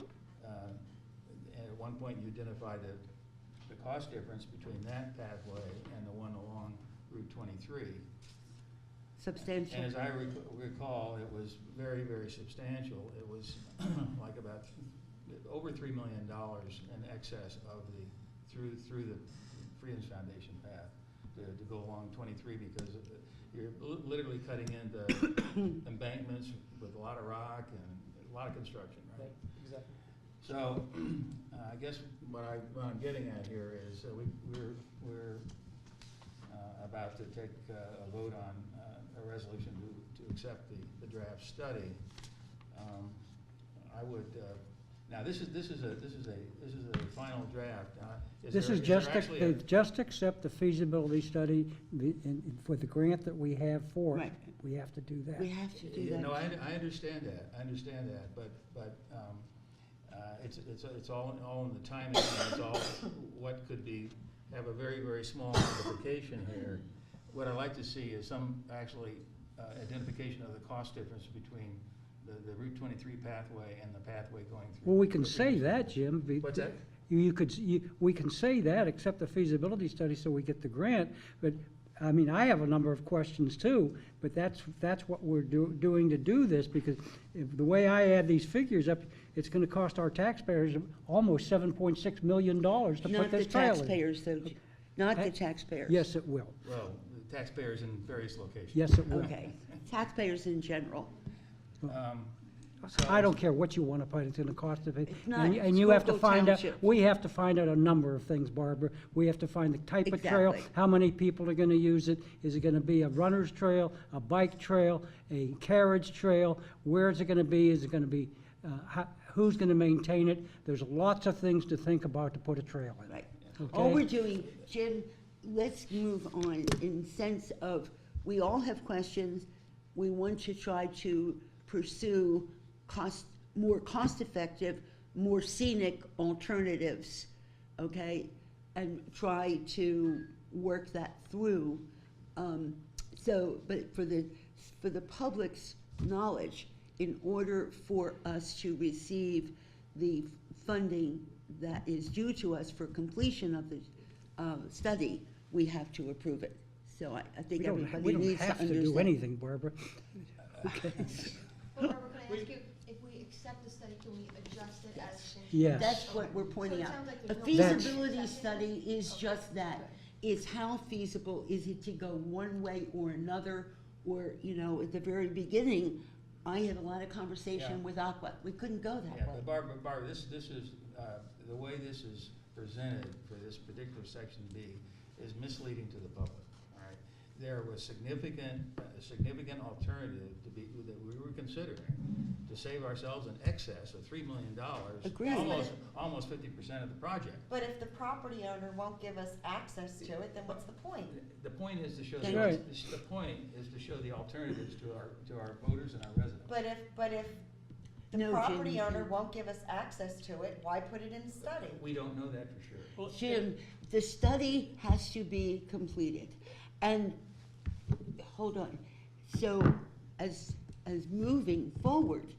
at one point you identified the cost difference between that pathway and the one along Route 23. Substantial. And as I recall, it was very, very substantial. It was like about over $3 million in excess of through the Freedoms Foundation path to go along 23, because you're literally cutting into embankments with a lot of rock and a lot of construction, right? Exactly. So I guess what I'm getting at here is we're about to take a vote on a resolution to accept the draft study. I would now this is a final draft. This is just accept the feasibility study for the grant that we have for it. Right. We have to do that. We have to do that. No, I understand that. But it's all in the timing. And it's all what could have a very, very small modification here. What I'd like to see is some actually identification of the cost difference between the Route 23 pathway and the pathway going through. Well, we can say that, Jim. What's that? We can say that, accept the feasibility study so we get the grant, but, I mean, I have a number of questions too, but that's what we're doing to do this, because the way I add these figures up, it's gonna cost our taxpayers almost $7.6 million to put this trail in. Not the taxpayers, though. Not the taxpayers. Yes, it will. Well, the taxpayers in various locations. Yes, it will. Okay. Taxpayers in general. I don't care what you want to put, it's gonna cost of it. It's not And you have to Schuylkill find out, Township. we have to find out a number of things, Barbara. We have to find the type of trail, Exactly. how many people are gonna use it. Is it gonna be a runner's trail, a bike trail, a carriage trail? Where is it gonna be? Is it gonna be, who's gonna maintain it? There's lots of things to think about to put a trail in. Right. Okay. All we're doing, Jim, let's move on in sense of, we all have questions. We want to try to pursue more cost-effective, more scenic alternatives, okay? And try to work that through. But for the public's knowledge, in order for us to receive the funding that is due to us for completion of the study, we have to approve it. So I think everybody We don't needs to have to understand. do anything, Barbara. Okay. Well, Barbara, can I ask you, if we accept the study, can we adjust it as things? Yes. That's what we're pointing So it out. sounds like A there's no- feasibility study is just that. It's how feasible is it to go one way or another, or, at the very beginning, I had a lot of conversation Yeah. with Aqua. We couldn't go that Yeah, way. but Barbara, this is, the way this is presented for this particular section B is misleading to the public, all right? There was a significant alternative that we were considering to save ourselves in excess of $3 million. Agreed. Almost 50% of the project. But if the property owner won't give us access to it, then what's the point? The point is to show, That's right. the point is to show the alternatives to our voters and our residents. But if the No, property Jim. owner won't give us access to it, why put it in study? We don't know that for sure. Well, Jim, the study has to be completed. And, hold on, so as moving forward,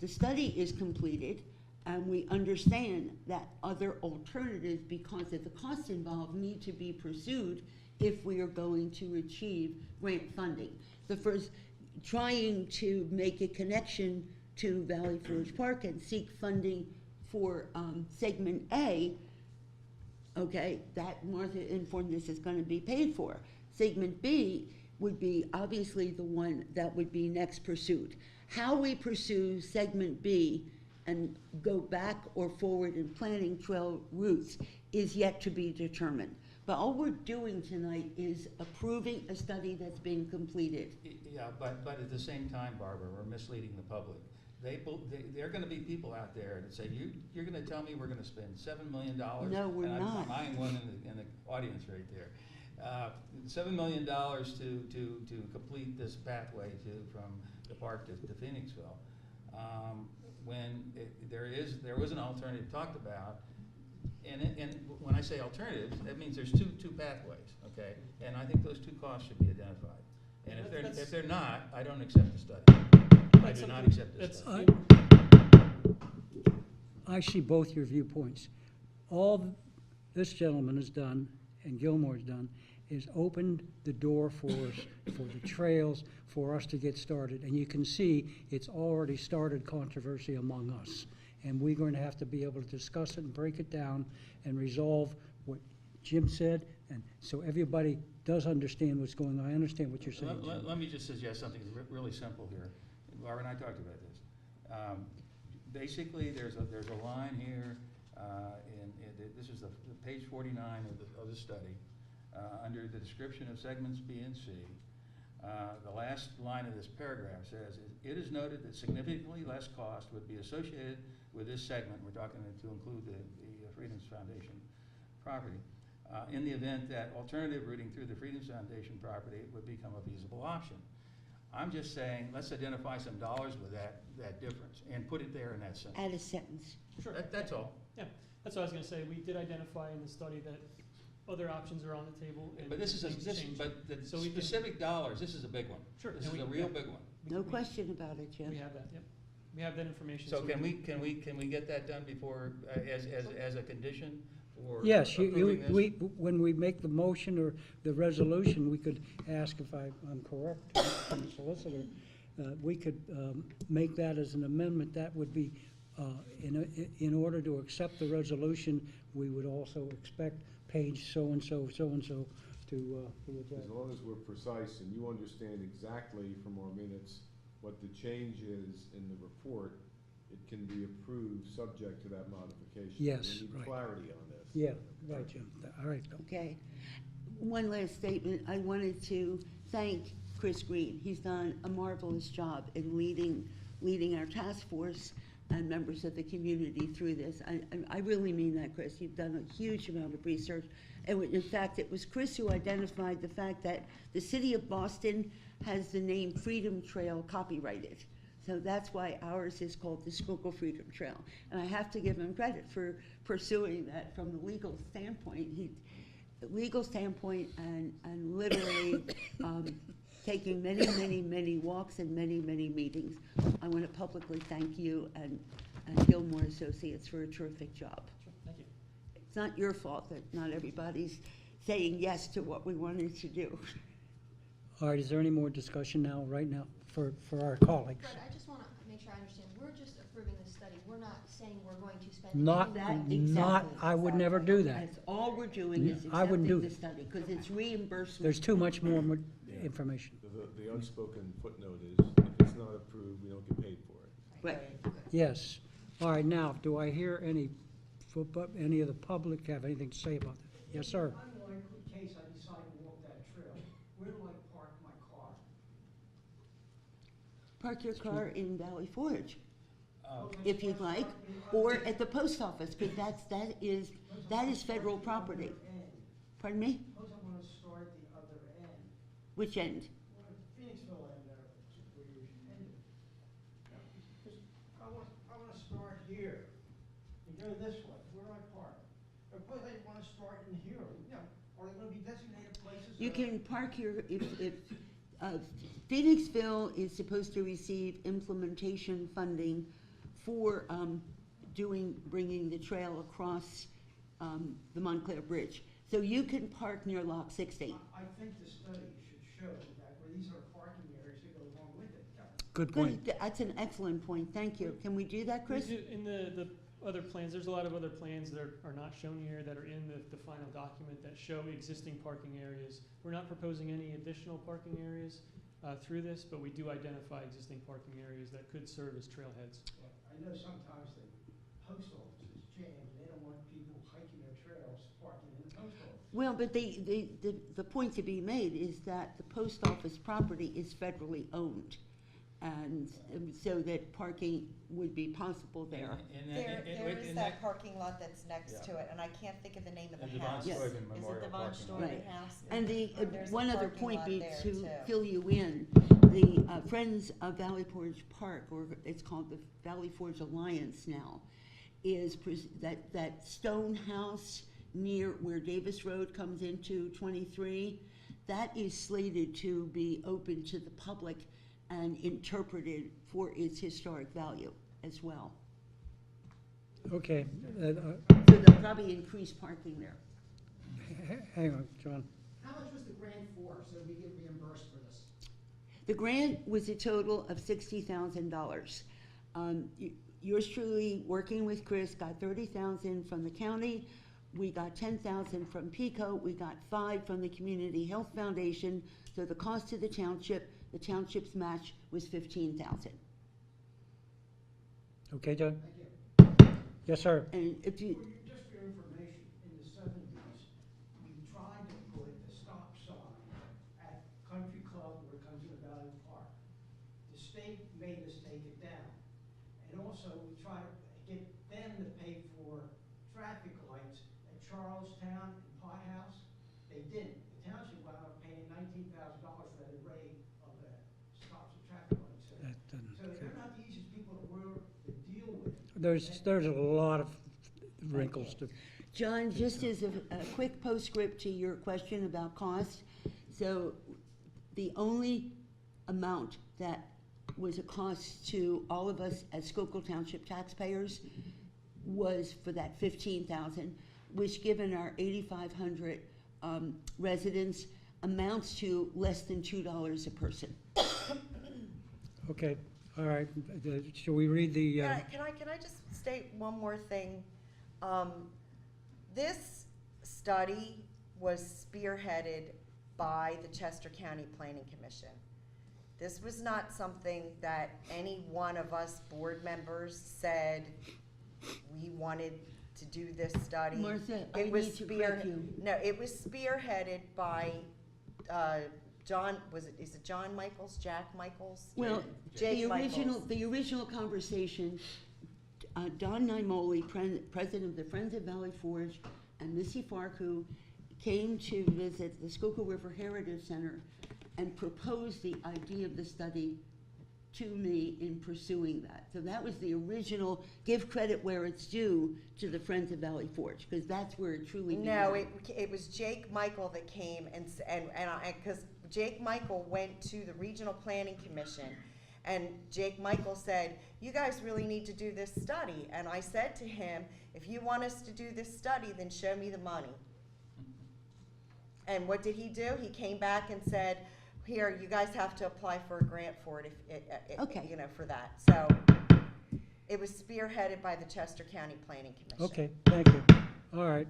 the study is completed, and we understand that other alternatives, because of the costs involved, need to be pursued if we are going to achieve grant funding. The first, trying to make a connection to Valley Forge Park and seek funding for segment A, okay, that Martha informed us is gonna be paid for. Segment B would be obviously the one that would be next pursued. How we pursue segment B and go back or forward in planning trail routes is yet to be determined. But all we're doing tonight is approving a study that's been completed. Yeah, but at the same time, Barbara, we're misleading the public. There are gonna be people out there that say, you're gonna tell me we're gonna spend $7 million? No, we're And not. I'm eyeing one in the audience right there. $7 million to complete this pathway from the park to Phoenixville. There was an alternative talked about, and when I say alternatives, that means there's two pathways, okay? And I think those two costs should be identified. And if they're not, I don't accept the study. I do not accept this study. I see both your viewpoints. All this gentleman has done, and Gilmore's done, is opened the door for us, for the trails, for us to get started. And you can see it's already started controversy among us. And we're going to have to be able to discuss it and break it down and resolve what Jim said, and so everybody does understand what's going on. I understand what you're saying, Jim. Let me just suggest something really simple here. Barbara and I talked about this. Basically, there's a line here, this is the page 49 of the study, under the description of segments B and C. The last line of this paragraph says, it is noted that significantly less cost would be associated with this segment, we're talking to include the Freedoms Foundation property, in the event that alternative routing through the Freedoms Foundation property would become a feasible option. I'm just saying, let's identify some dollars with that difference and put it there in that sentence. Add a sentence. Sure. That's all. Yeah, that's what I was gonna say. We did identify in the study that other options are on the table. And But the things change. So we can- specific dollars, this is a big one. Sure. This and is we- a real yeah, big one. No question about it, Jim. We have that, yep. We have that information. So we can we get that done before, as a condition for Yes, approving this? when we make the motion or the resolution, we could ask if I'm correct, from the solicitor, we could make that as an amendment. That would be, in order to accept the resolution, we would also expect page so-and-so to address. As long as we're precise and you understand exactly from our minutes what the change is in the report, it can be approved subject to that modification. Yes, We need right. clarity on this. Yeah, right, Jim. All right, Bill. Okay. One last statement. I wanted to thank Chris Green. He's done a marvelous job in leading our task force and members of the community through this. I really mean that, Chris. You've done a huge amount of research. And in fact, it was Chris who identified the fact that the city of Boston has the name Freedom Trail copyrighted. So that's why ours is called the Schuylkill Freedom Trail. And I have to give him credit for pursuing that from the legal standpoint. And literally taking many walks and many meetings. I want to publicly thank you and Gilmore Associates for a terrific job. Sure, thank you. It's not your fault that not everybody's saying yes to what we wanted to do. All right, is there any more discussion right now, for our colleagues? Fred, I just wanna make sure I understand. We're just approving the study. we're not saying we're going to spend. Not, That, any- not, exactly. I would never do that. That's all we're doing is I wouldn't do accepting the it. study, because it's reimbursement. There's too much more information. The unspoken footnote is, if it's not approved, we don't get paid for it. Right. Yes. All right, now, do I hear any of the public have anything to say about that? Yes, sir. Unlikely case I decide to walk that trail, where do I park my car? Park your car in Valley Forge, Uh, if you'd like, or at the post office, because that is federal property. Pardon me? Suppose I want to start the other end, Which end? well, Phoenixville end there, where you ended. Because I want to start here and go this way, where do I park? Suppose I want to start in here, you know, are there going to be designated places? You can park here if Phoenixville is supposed to receive implementation funding for bringing the trail across the Montclair Bridge. So you can park near Lock 60. I think the study should show that where these are parking areas that go along with it. Good point. Good, that's an excellent point, thank you. Can we do that, Chris? We do- In the other plans, there's a lot of other plans that are not shown here that are in the final document that show existing parking areas. We're not proposing any additional parking areas through this, but we do identify existing parking areas that could serve as trailheads. I know sometimes the post office is jammed, and they don't want people hiking their trails, parking in the post office. Well, but the point to be made is that the post office property is federally owned. And so that parking would be possible there. There is that parking lot that's next to it, and I can't think of the name of the And the house. Von Yes. Steuben Is it Memorial the Von Parking Lot. Steuben Right. House? And There's a one other parking point lot be there, to too. fill you in, the Friends of Valley Forge Park, or it's called the Valley Forge Alliance now, is that stone house near where Davis Road comes into 23, that is slated to be open to the public and interpreted for its historic value as well. Okay, So they'll probably increase parking there. hang on, John. How much was the grant for, so we get reimbursed for this? The grant was a total of $60,000. Yours truly, working with Chris, got $30,000 from the county. We got $10,000 from PICO. We got $5,000 from the Community Health Foundation. So the cost to the township's match was $15,000. Okay, John? Thank you. Yes, sir. And if you, Just for your information, in the 70s, we tried to put a stop sign at Country Club where it comes into Valley Park. The state made us take it down. And also, we tried to get them to pay for traffic lights at Charlestown and Pot House. They didn't. The township wound up paying $19,000 for that array of stops and traffic lights. That doesn't- So they're not the easiest people to deal with. There's a lot of wrinkles to, John, just as a quick postscript to your question about cost, so the only amount that was a cost to all of us as Schuylkill Township taxpayers was for that $15,000, which given our 8,500 residents amounts to less than $2 a person. okay, all right. Shall we read the, Can I just state one more thing? This study was spearheaded by the Chester County Planning Commission. This was not something that any one of us board members said we wanted to do this study. Martha, I It was need to correct you. No, it was spearheaded by John, is it John Michaels, Jack Michaels? Well, Jake the original conversation, Don Naimoli, president of the Friends of Valley Forge, and Missy Farku came to visit the Schuylkill River Heritage Center and proposed the idea of the study to me in pursuing that. So that was the original, give credit where it's due to the Friends of Valley Forge, because that's where it truly began. No, it was Jake Michael that came and because Jake Michael went to the Regional Planning Commission, and Jake Michael said, "You guys really need to do this study." And I said to him, "If you want us to do this study, then show me the money." And what did he do? He came back and said, "Here, you guys have to apply for a grant for it, Okay. for that." So It was spearheaded by the Chester County Planning Commission. Okay, thank you. All right,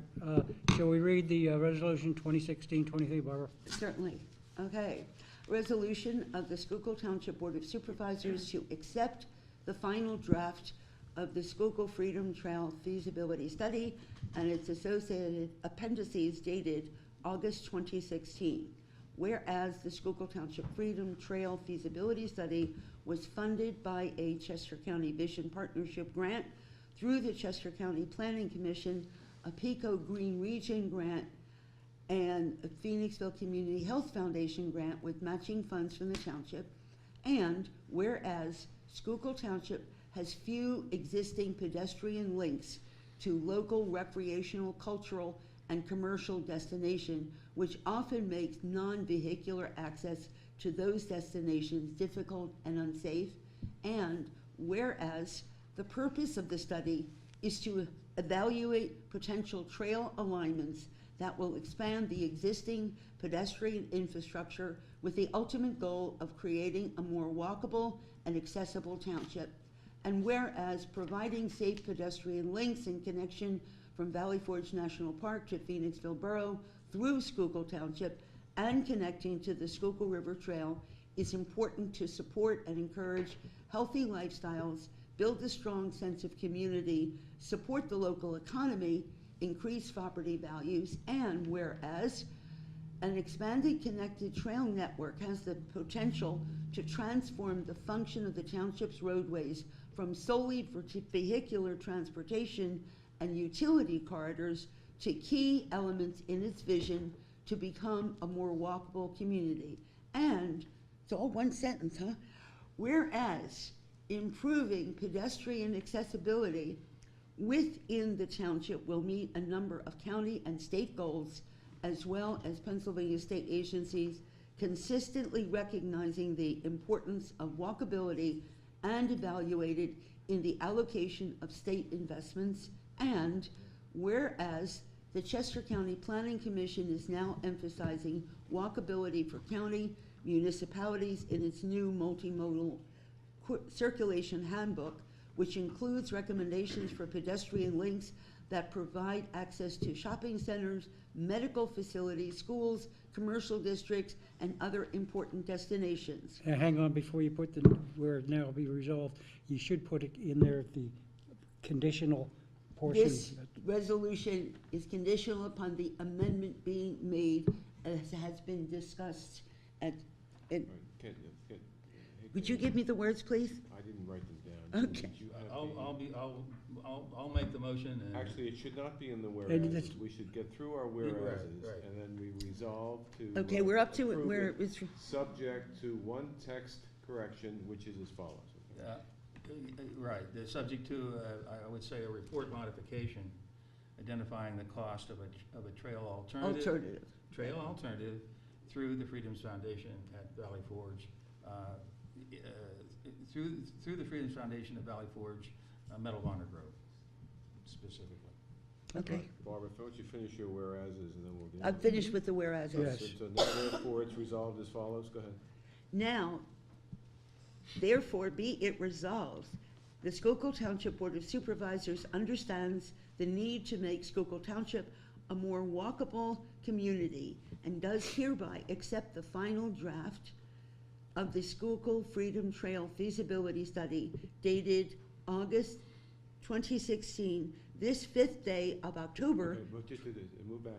shall we read the resolution 2016-23, Barbara? Certainly. Okay. Resolution of the Schuylkill Township Board of Supervisors to accept the final draft of the Schuylkill Freedom Trail feasibility study and its associated appendices dated August 2016. Whereas the Schuylkill Township Freedom Trail feasibility study was funded by a Chester County Vision Partnership grant through the Chester County Planning Commission, a PICO Green Region grant, and a Phoenixville Community Health Foundation grant with matching funds from the township. And whereas Schuylkill Township has few existing pedestrian links to local recreational, cultural, and commercial destination, which often makes non-vehicular access to those destinations difficult and unsafe. And whereas the purpose of the study is to evaluate potential trail alignments that will expand the existing pedestrian infrastructure with the ultimate goal of creating a more walkable and accessible township. And whereas providing safe pedestrian links and connection from Valley Forge National Park to Phoenixville Borough through Schuylkill Township and connecting to the Schuylkill River Trail is important to support and encourage healthy lifestyles, build a strong sense of community, support the local economy, increase property values, and whereas an expanded connected trail network has the potential to transform the function of the township's roadways from solely for vehicular transportation and utility corridors to key elements in its vision to become a more walkable community. And it's all one sentence, huh? Whereas improving pedestrian accessibility within the township will meet a number of county and state goals, as well as Pennsylvania state agencies consistently recognizing the importance of walkability and evaluated in the allocation of state investments. And whereas the Chester County Planning Commission is now emphasizing walkability for county municipalities in its new multimodal circulation handbook, which includes recommendations for pedestrian links that provide access to shopping centers, medical facilities, schools, commercial districts, and other important destinations. Hang on, before you put the, where it now be resolved, you should put it in there, the conditional portion. This resolution is conditional upon the amendment being made as has been discussed at, Right, would you give me the words, please? I didn't write them down. Okay. Did you have I'll make the motion and. Actually, it should not be in the And whereas. this- We should get through our Right, whereases, right. and then we resolve to. Okay, we're up to it approve where it's, Subject to one text correction, which is as follows. Right, they're subject to, I would say, a report modification identifying the cost of a trail alternative. Trail alternative through the Freedoms Foundation at Valley Forge, through the Freedoms Foundation at Valley Forge, Medal of Honor Grove, specifically. okay. Barbara, why don't you finish your whereases, and then we'll get. I've finished with the whereas. Yes. So now therefore, it's resolved as follows, go ahead. Now, therefore, be it resolved, the Schuylkill Township Board of Supervisors understands the need to make Schuylkill Township a more walkable community and does hereby accept the final draft of the Schuylkill Freedom Trail feasibility study dated August 2016, this 5th day of October. Okay, but just move back.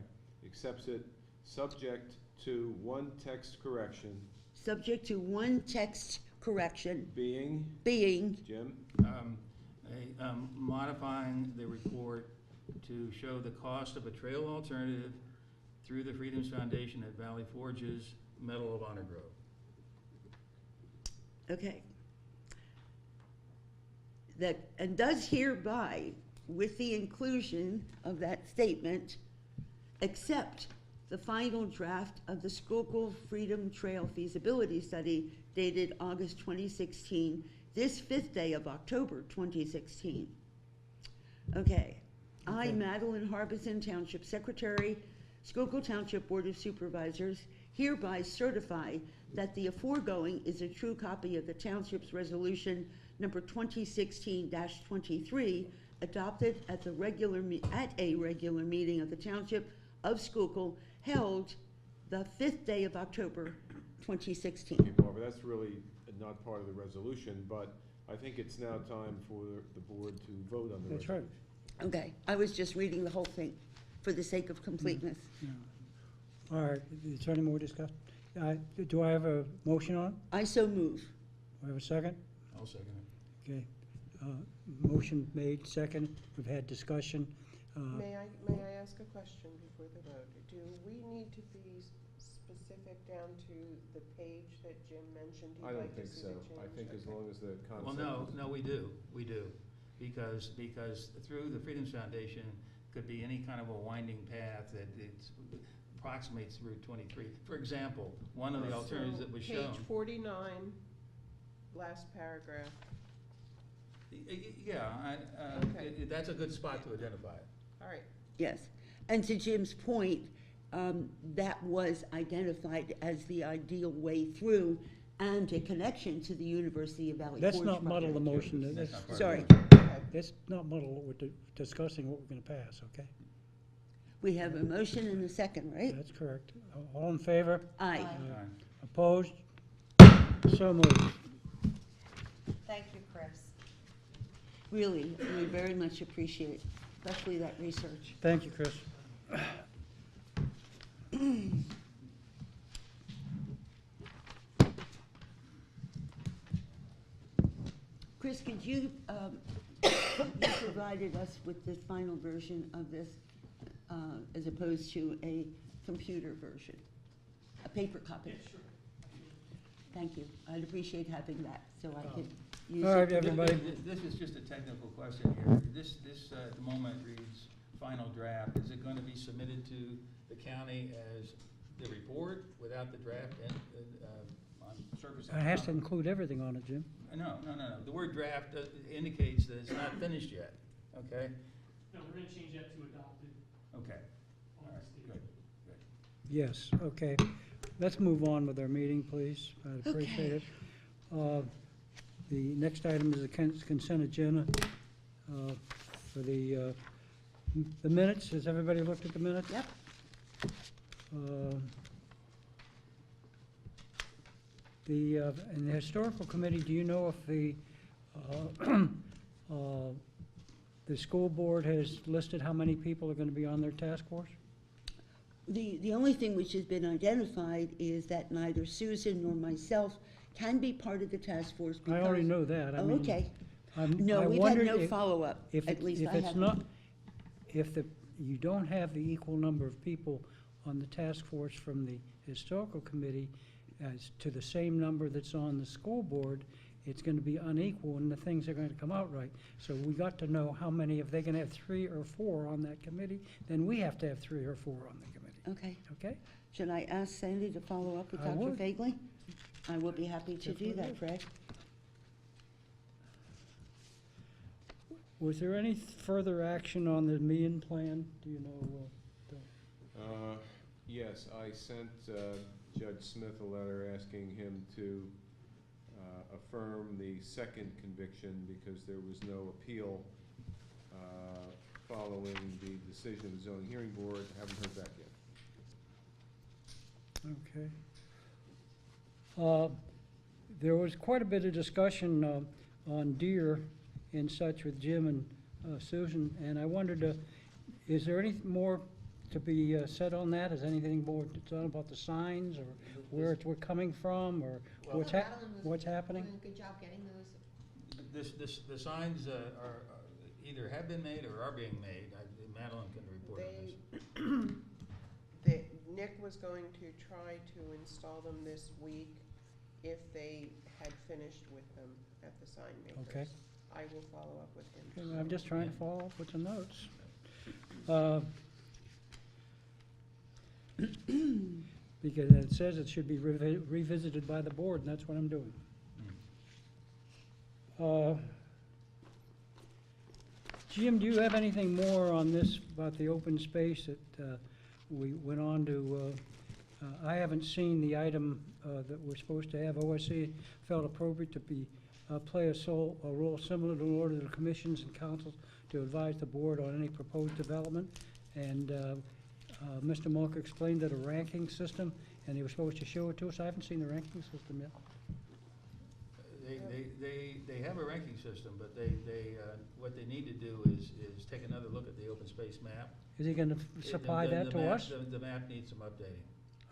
Accepts it, subject to one text correction, Subject to one text correction being, Jim? Modifying the report to show the cost of a trail alternative through the Freedoms Foundation at Valley Forge's Medal of Honor Grove. Okay. That, and does hereby, with the inclusion of that statement, accept the final draft of the Schuylkill Freedom Trail feasibility study dated August 2016, this 5th day of October 2016. Okay. I, Madeline Harbison, Township Secretary, Schuylkill Township Board of Supervisors, hereby certify that the aforegoing is a true copy of the Township's resolution number 2016-23, adopted at a regular meeting of the Township of Schuylkill held the 5th day of October 2016. Okay, Barbara, that's really not part of the resolution, but I think it's now time for the board to vote on the That's right. resolution. Okay, I was just reading the whole thing for the sake of completeness. Yeah. All right, is there any more discussion? Do I have a motion on it? I so move. Do I have a second? I'll second it. Okay. Motion made, second. We've had discussion. May I ask a question before the vote? Do we need to be specific down to the page that Jim mentioned? I don't think so. I think as long as the concept. Well, no, we do. Because through the Freedoms Foundation could be any kind of a winding path that approximates Route 23. For example, one of the alternatives that was shown. Page 49, last paragraph. Yeah, Okay. that's a good spot to identify it. All right. Yes. And to Jim's point, that was identified as the ideal way through and a connection to the University of Valley Forge Let's not muddle the project. motion. That's not part of Sorry, Let's not muddle what we're discussing, what we're going to pass, okay? we have a motion and a second, right? That's correct. All in favor? Aye. Opposed? So moved. Thank you, Chris. Really, we very much appreciate, especially that research. Thank you, Chris. Chris, could you, you provided us with the final version of this as opposed to a computer version, a paper copy? Yeah, sure. Thank you. I'd appreciate having that so I could use All right, it. everybody. This is just a technical question here. This at the moment reads final draft. Is it going to be submitted to the county as the report without the draft on surface? It has to include everything on it, Jim. No. The word draft indicates that it's not finished yet, okay? No, we're gonna change that to adopted Okay, on all right, this good. date. Yes, okay. Let's move on with our meeting, please. I'd appreciate it. The next item is the consent agenda for the minutes. Has everybody looked at the minutes? Yep. In the historical committee, do you know if the school board has listed how many people are going to be on their task force? The only thing which has been identified is that neither Susan nor myself can be part of the task force I because. already know that. I Oh, mean, okay. I No, we've had wondered no if- follow-up, If at least I it's haven't. not, if you don't have the equal number of people on the task force from the historical committee as to the same number that's on the school board, it's going to be unequal and the things are going to come out right. So we got to know how many, if they're going to have 3 or 4 on that committee, then we have to have 3 or 4 on the committee, Okay. okay? Should I ask Sandy to follow up with I Dr. would. Fagley? I will be happy to do Definitely that, Fred. Was there any further action on the Meehan plan? Do you know? Yes, I sent Judge Smith a letter asking him to affirm the second conviction because there was no appeal following the decision of the zoning hearing board. Haven't heard back yet. Okay. There was quite a bit of discussion on deer and such with Jim and Susan, and I wondered, is there any more to be said on that? Is anything more done about the signs, or where we're coming from, or what's happening? Doing a good job getting those. The signs are either have been made or are being made. Madeline can report on this. Nick was going to try to install them this week if they had finished with them at the sign makers. Okay. I will follow up with him. Okay, I'm just trying to follow up with the notes. Because it says it should be revisited by the board, and that's what I'm doing. Jim, do you have anything more on this about the open space that we went on to? I haven't seen the item that we're supposed to have. OSC felt appropriate to be play a role similar to an order to the commissions and councils to advise the board on any proposed development. And Mr. Monk explained that a ranking system, and he was supposed to show it to us. I haven't seen the ranking system yet. They have a ranking system, but what they need to do is take another look at the open space map. Is he gonna supply that to us? The map needs some updating.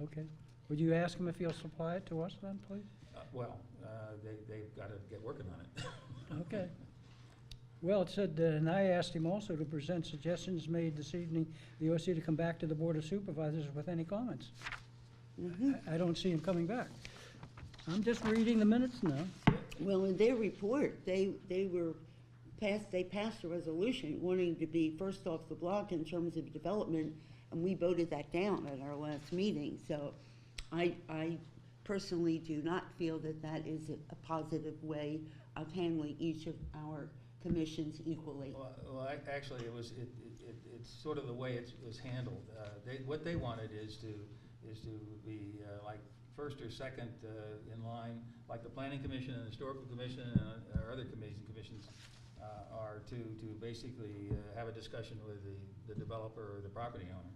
Okay. Would you ask him if he'll supply it to us then, please? They've got to get working on it. Okay. Well, it said, and I asked him also to present suggestions made this evening, the OSC to come back to the Board of Supervisors with any comments. I don't see him coming back. I'm just reading the minutes now. Well, in their report, they passed a resolution wanting to be first off the block in terms of development, and we voted that down at our last meeting. So I personally do not feel that that is a positive way of handling each of our commissions equally. Actually, it's sort of the way it was handled. What they wanted is to be like first or second in line, like the Planning Commission and the Historical Commission and our other committees and commissions are to basically have a discussion with the developer or the property owner.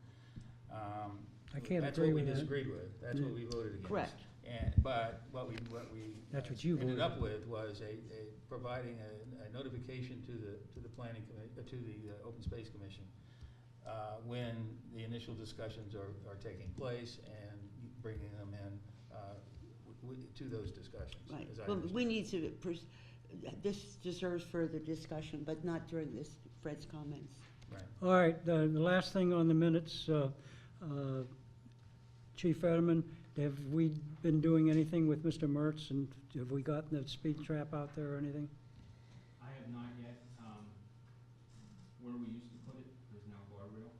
I can't agree with that. That's what we disagreed with. That's what we voted against. Correct. But what we That's what you ended voted. up with was providing a notification to the planning to the Open Space Commission when the initial discussions are taking place and bringing them in to those discussions. Right. as I Well, understand. we need to, this deserves further discussion, but not during Fred's comments. Right. All right, the last thing on the minutes, Chief Fetterman, have we been doing anything with Mr. Mertz, and have we gotten the speed trap out there or anything? I have not yet. Where we used to put it, there's now guardrail.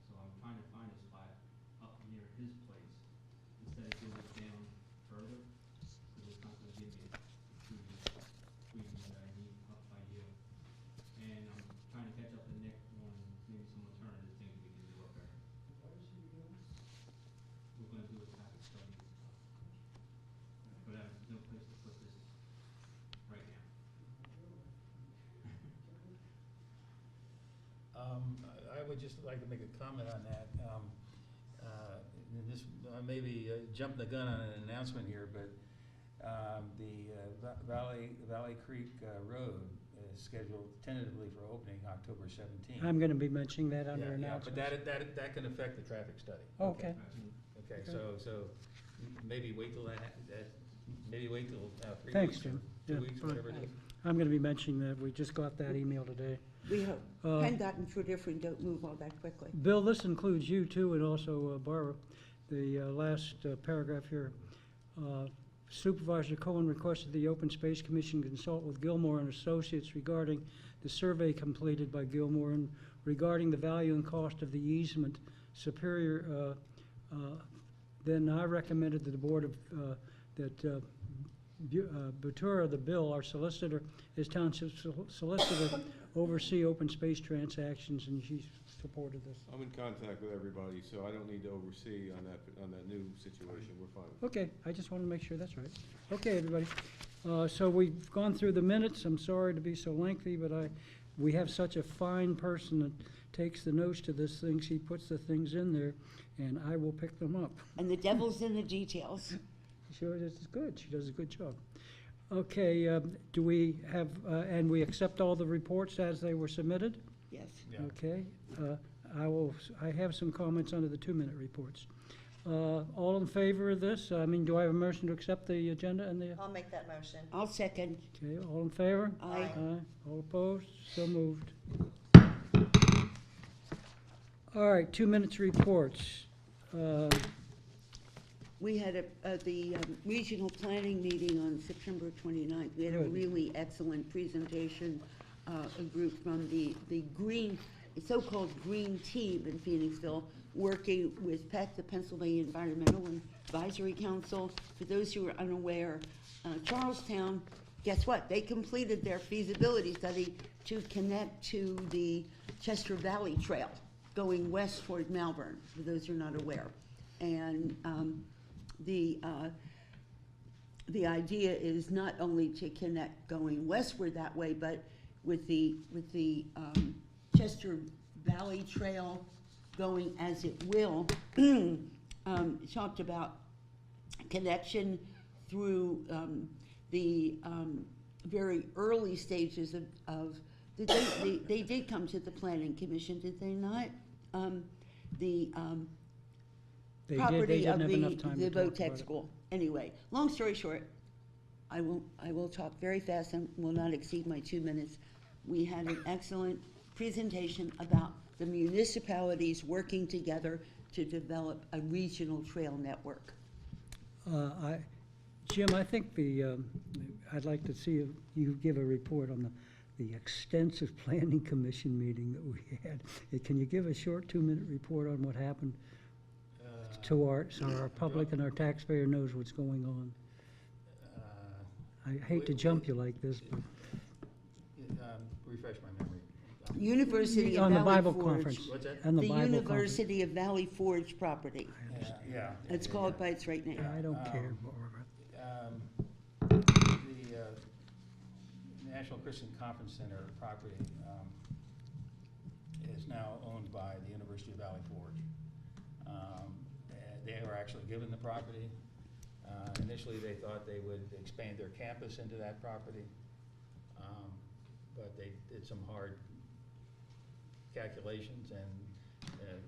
So I'm trying to find a spot up near his place instead of doing it down further, because it's not gonna give me the true screen that I need up by you. And I'm trying to catch up to Nick on maybe some alternative things we can do up there. What is he doing? We're gonna do a traffic study and stuff. But I have no place to put this right now. I would just like to make a comment on that. And this, maybe jumping the gun on an announcement here, but the Valley Creek Road is scheduled tentatively for opening October 17th. I'm gonna be mentioning that under But announcements. that can affect the traffic study. Okay. Okay, so maybe wait till maybe wait till 3 Thanks, weeks, Jim. or 2 Yeah, weeks, fine. whatever it is. I'm gonna be mentioning that. We just got that email today. We hope. Uh, PennDOT and Tredyffrin don't move all that quickly. Bill, this includes you too, and also Barbara. The last paragraph here. Supervisor Cohen requested the Open Space Commission consult with Gilmore and Associates regarding the survey completed by Gilmore and regarding the value and cost of the easement. Superior, then I recommended to the board that Butura, the bill, our solicitor, his township solicitor, oversee open space transactions, and she supported this. I'm in contact with everybody, so I don't need to oversee on that new situation. We're fine. Okay, I just want to make sure that's right. Okay, everybody. So we've gone through the minutes. I'm sorry to be so lengthy, but we have such a fine person that takes the notes to this thing. She puts the things in there, and I will pick them up. And the devil's in the details. Sure, this is good. She does a good job. Okay, do we have, and we accept all the reports as they were submitted? Yes. Yeah. Okay, I have some comments under the 2-minute reports. All in favor of this? Do I have a motion to accept the agenda and the, I'll make that motion. I'll second. okay, all in favor? Aye. All opposed? So moved. All right, 2 minutes reports. We had the regional planning meeting on September 29th. We had a Good. really excellent presentation, a group from the green, so-called green team in Phoenixville, working with PEC, the Pennsylvania Environmental Advisory Council. For those who are unaware, Charlestown, guess what? They completed their feasibility study to connect to the Chester Valley Trail going west toward Malvern, for those who are not aware. And the idea is not only to connect going westward that way, but with the Chester Valley Trail going as it will, talked about connection through the very early stages of they did come to the planning commission, did they not? The They property didn't of have enough time the to talk VOTEC about it. school. Anyway, long story short, I will talk very fast and will not exceed my 2 minutes. We had an excellent presentation about the municipalities working together to develop a regional trail network. Jim, I think I'd like to see you give a report on the extensive planning commission meeting that we had. Can you give a short 2-minute report on what happened so our public and our taxpayer knows what's going on? I hate to jump you like this, but Refresh my memory. University on of the Valley Bible Forge. conference. What's that? And the The Bible conference. University of Valley Forge property. Yeah. It's called by its right name. I don't care, Barbara. The National Christian Conference Center property is now owned by the University of Valley Forge. They were actually given the property. Initially, they thought they would expand their campus into that property, but they did some hard calculations and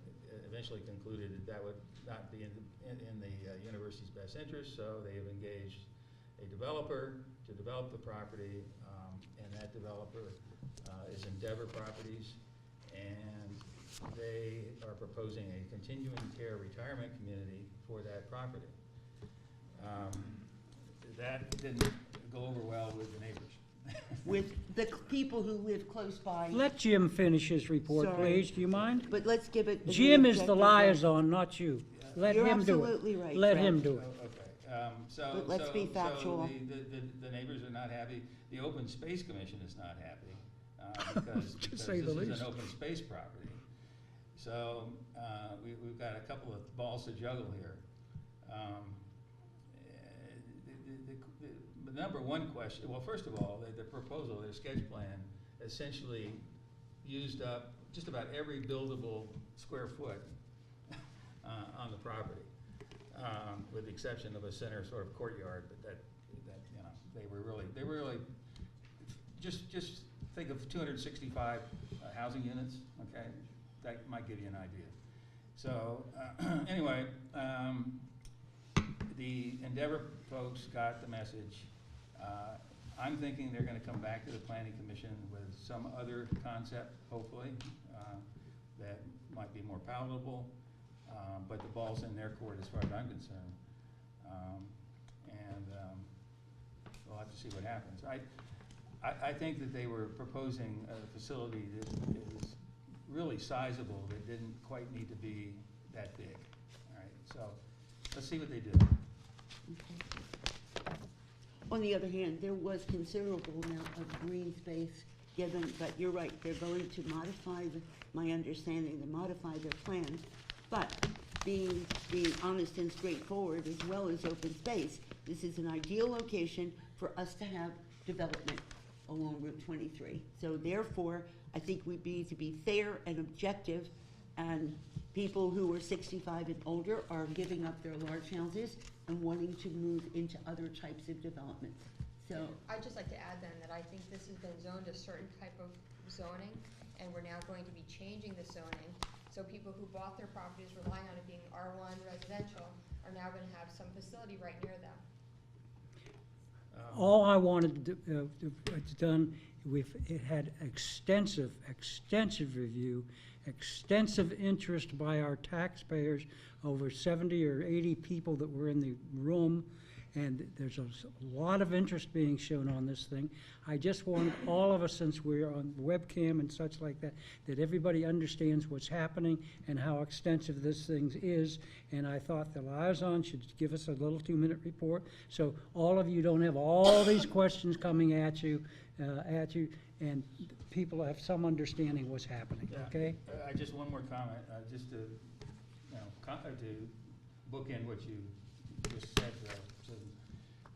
eventually concluded that would not be in the university's best interest, so they have engaged a developer to develop the property, and that developer is Endeavor Properties, and they are proposing a continuing care retirement community for that property. That didn't go over well with the neighbors. With the people who live close by. Let Jim finish his report, Sorry. please. Do you mind? But let's give it. Jim is the objective liaison, not you. Let You're him do it. absolutely right, Let Fred. him do it. Okay, But let's be factual. The neighbors are not happy, the Open Space Commission is not happy, because To because say this the is least. an open space property. So, we've got a couple of balls to juggle here. The number one question, well, first of all, the proposal, their sketch plan, essentially used up just about every buildable square foot on the property, with the exception of a center sort of courtyard, but that you know, they were really, just think of 265 housing units, okay? That might give you an idea. So, anyway, the Endeavor folks got the message. I'm thinking they're gonna come back to the planning commission with some other concept, hopefully, that might be more palatable, but the ball's in their court as far as I'm concerned. We'll have to see what happens. I think that they were proposing a facility that is really sizable, that didn't quite need to be that big, all right? So, let's see what they do. On the other hand, there was considerable amount of green space given, but you're right, they're going to modify, my understanding, to modify their plans. But being honest and straightforward as well as open space, this is an ideal location for us to have development along Route 23. So therefore, I think we need to be fair and objective, and people who are 65 and older are giving up their large houses and wanting to move into other types of developments. So, I'd just like to add then that I think this has been zoned a certain type of zoning, and we're now going to be changing the zoning. So people who bought their properties relying on it being R1 residential are now gonna have some facility right near them. All I wanted it's done, it had extensive review, extensive interest by our taxpayers, over 70 or 80 people that were in the room, and there's a lot of interest being shown on this thing. I just want all of us, since we're on webcam and such like that, that everybody understands what's happening and how extensive this thing is, and I thought the liaison should give us a little 2-minute report, so all of you don't have all these questions coming at you, and people have some understanding what's happening, Yeah. okay? Just one more comment, just to, to bookend what you just said, Susan.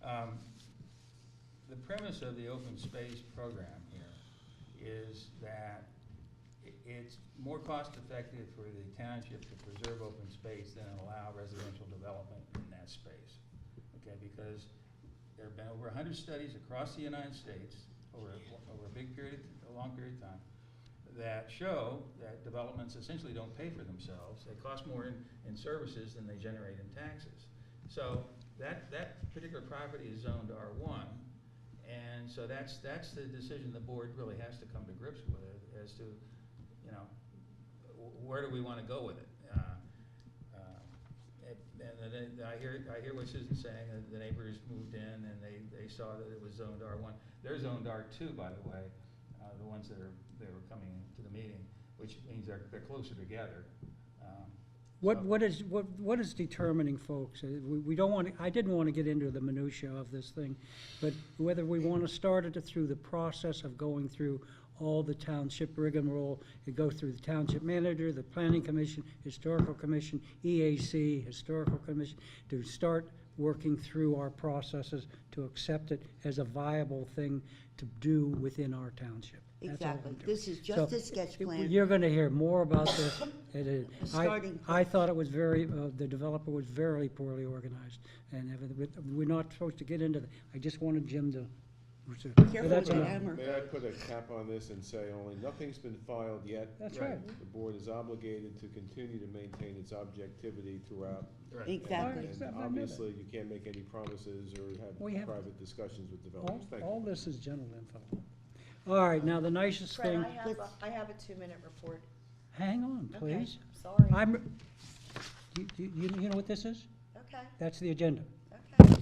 The premise of the open space program here is that it's more cost-effective for the township to preserve open space than allow residential development in that space. Okay, because there have been over 100 studies across the United States over a long period of time, that show that developments essentially don't pay for themselves. They cost more in services than they generate in taxes. So that particular property is zoned R1, and so that's the decision the board really has to come to grips with as to, you know, where do we want to go with it. And then I hear what Susan's saying, the neighbors moved in and they saw that it was zoned R1. They're zoned R2, by the way, the ones that were coming to the meeting, which means they're closer together. What is determining, folks? We don't want to, I didn't want to get into the minutia of this thing, but whether we want to start it through the process of going through all the township rigmarole, it goes through the township manager, the planning commission, historical commission, EAC, historical commission, to start working through our processes to accept it as a viable thing to do within our township. That's all I'm Exactly. doing. This is just So, a sketch plan. You're going to hear more about this. Starting I thought it was the developer was very poorly organized, and we're not supposed to get into that. I just wanted Jim to. Careful That's with that enough. hammer. May I put a cap on this and say only nothing's been filed yet? That's Right. right. The board is obligated to continue to maintain its objectivity throughout. Right. Exactly. And I know that. obviously, you can't make any promises or We have have- private discussions with developers. Thank All you. this is general info. All right, now the nicest Fred, thing, I have a 2-minute report. hang on, Okay, please. sorry. You know what this is? Okay, That's the agenda. okay.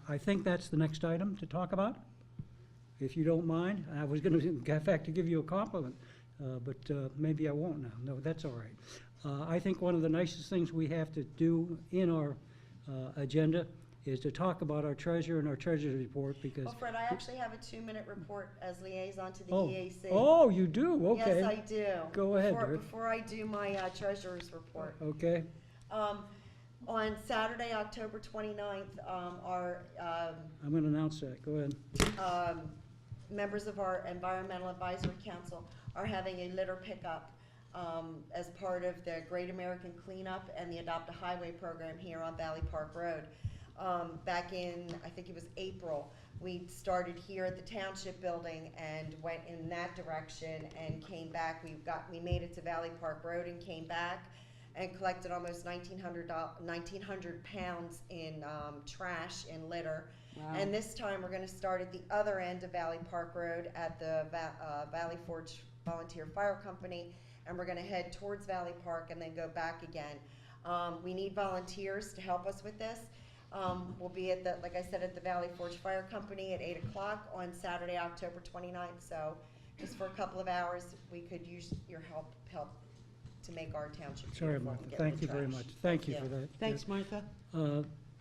I think that's the next item to talk about, if you don't mind. I was going to, in fact, to give you a compliment, but maybe I won't now. No, that's all right. I think one of the nicest things we have to do in our agenda is to talk about our treasurer and our treasurer's report, because. Well, Fred, I actually have a 2-minute report as liaison to the Oh, EAC. oh, you do? Okay. Yes, I do. Go ahead, Before- Rick. Before I do my treasurer's report. Okay, On Saturday, October 29th, our I'm going to announce that. Go ahead. members of our Environmental Advisory Council are having a litter pickup as part of the Great American Cleanup and the Adopt a Highway program here on Valley Park Road. Back in, I think it was April, we started here at the Township Building and went in that direction and came back. We made it to Valley Park Road and came back and collected almost 1,900 pounds in trash and litter. Wow. And this time, we're gonna start at the other end of Valley Park Road at the Valley Forge Volunteer Fire Company, and we're gonna head towards Valley Park and then go back again. We need volunteers to help us with this. We'll be at the, like I said, at the Valley Forge Fire Company at 8 o'clock on Saturday, October 29th. So just for a couple of hours, we could use your help to make our township Sorry, beautiful Martha. and get Thank rid you of very trash. much. Thank you for that. Thanks, Martha.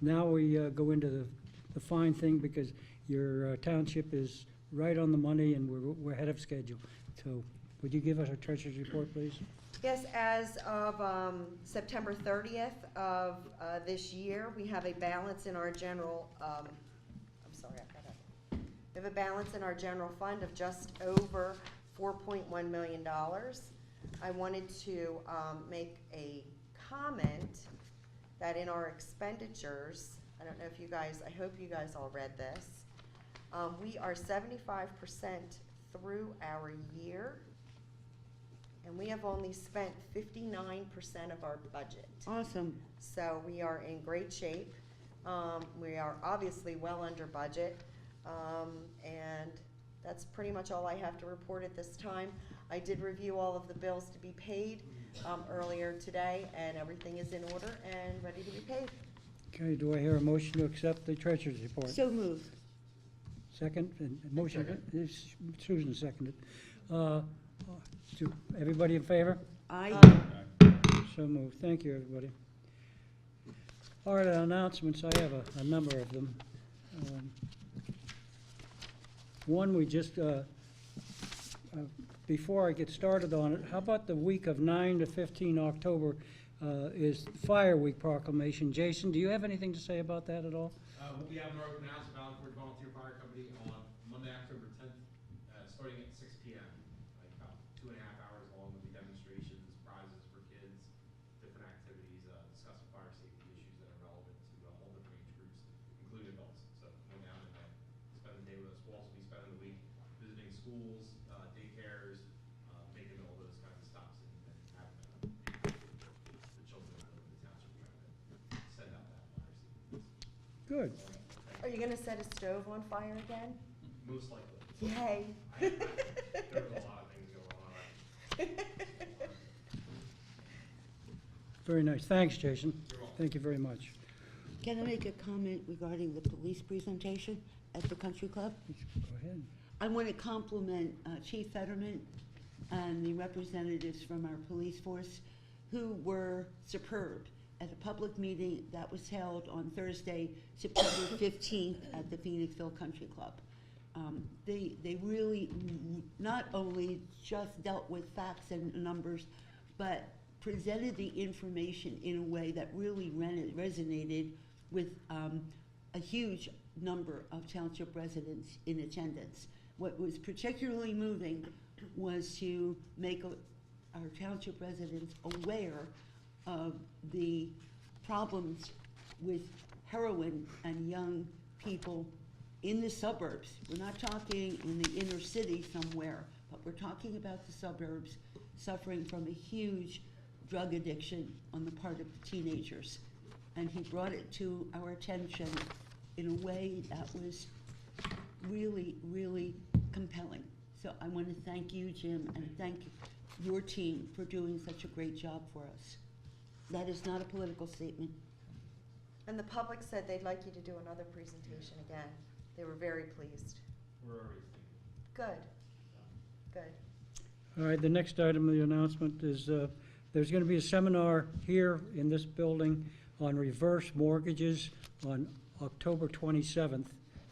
Now we go into the fine thing, because your township is right on the money and we're ahead of schedule. So would you give us a treasurer's report, please? Yes, as of September 30th of this year, we have a balance in our general, we have a balance in our general fund of just over $4.1 million. I wanted to make a comment that in our expenditures, I don't know if you guys, I hope you guys all read this, we are 75% through our year, and we have only spent 59% of our budget. Awesome. So we are in great shape. We are obviously well under budget, and that's pretty much all I have to report at this time. I did review all of the bills to be paid earlier today, and everything is in order and ready to be paid. Okay, do I hear a motion to accept the treasurer's report? So moved. Second, and motion, Susan seconded. Everybody in favor? Aye. So moved. Thank you, everybody. All right, announcements, I have a number of them. One, we just, before I get started on it, how about the week of 9 to 15 October, is Fire Week proclamation. Jason, do you have anything to say about that at all? We'll be having our open house at Valley Forge Volunteer Fire Company on Monday, October 10th, starting at 6 p.m. Like about 2.5 hours long. There'll be demonstrations, prizes for kids, different activities, discussing fire safety issues that are relevant to all different age groups, including adults. So come on down and spend the day with us. We'll also be spending the week visiting schools, daycares, making all those kinds of stops and having the children that live in the township trying to send out that fire safety. Good. Are you gonna set a stove on fire again? Most likely. Yay. There's a lot of things going on. Very nice. Thanks, Jason. You're welcome. Thank you very much. Can I make a comment regarding the police presentation at the country club? Go ahead. I want to compliment Chief Fetterman and the representatives from our police force who were superb at a public meeting that was held on Thursday, September 15th at the Phoenixville Country Club. They really not only just dealt with facts and numbers, but presented the information in a way that really resonated with a huge number of township residents in attendance. What was particularly moving was to make our township residents aware of the problems with heroin and young people in the suburbs. We're not talking in the inner city somewhere, but we're talking about the suburbs suffering from a huge drug addiction on the part of the teenagers. And he brought it to our attention in a way that was really, really compelling. So I want to thank you, Jim, and thank your team for doing such a great job for us. That is not a political statement. And the public said they'd like you to do another presentation again. They were very pleased. We're already thinking. Good, good. All right, the next item of the announcement is there's going to be a seminar here in this building on reverse mortgages on October 27th.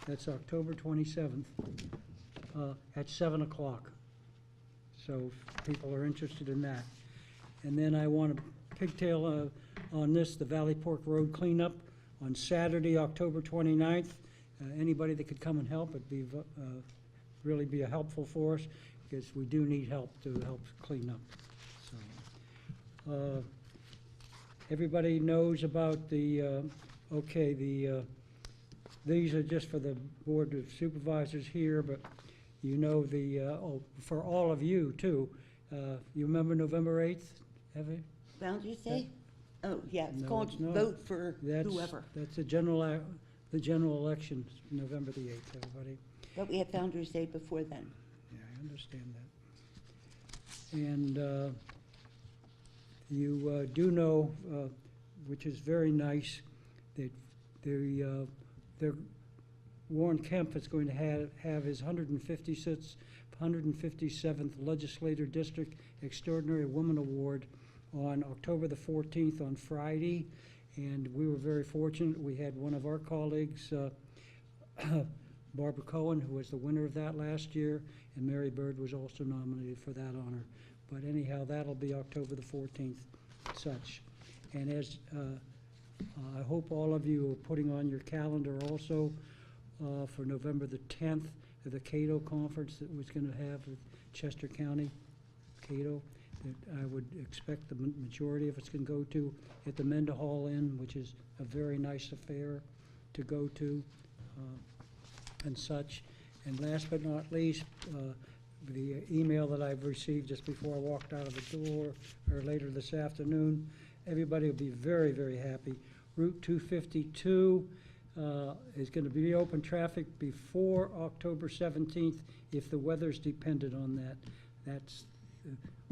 That's October 27th at 7 o'clock. So if people are interested in that. And then I want to pigtail on this, the Valley Fork Road cleanup on Saturday, October 29th. Anybody that could come and help, it'd be really be helpful for us because we do need help to help clean up. So, everybody knows about the, these are just for the Board of Supervisors here, but you know for all of you too, you remember November 8th, have you? Founders Day? Oh, yeah, it's No, called it's not. Vote for That's- Whoever. That's the general election, November the 8th, everybody. But we had Founders Day before then. Yeah, I understand that. And you do know, which is very nice, that Warren Kemp is going to have his 157th Legislator District Extraordinary Woman Award on October the 14th on Friday. And we were very fortunate. We had one of our colleagues, Barbara Cohen, who was the winner of that last year, and Mary Bird was also nominated for that honor. But anyhow, that'll be October the 14th, such. And as I hope all of you are putting on your calendar also for November the 10th, the Cato Conference that was going to have with Chester County, Cato, that I would expect the majority of us can go to at the Mendahall Inn, which is a very nice affair to go to and such. And last but not least, the email that I've received just before I walked out of the door or later this afternoon, everybody will be very, very happy. Route 252 is going to be open traffic before October 17th if the weather's dependent on that. That's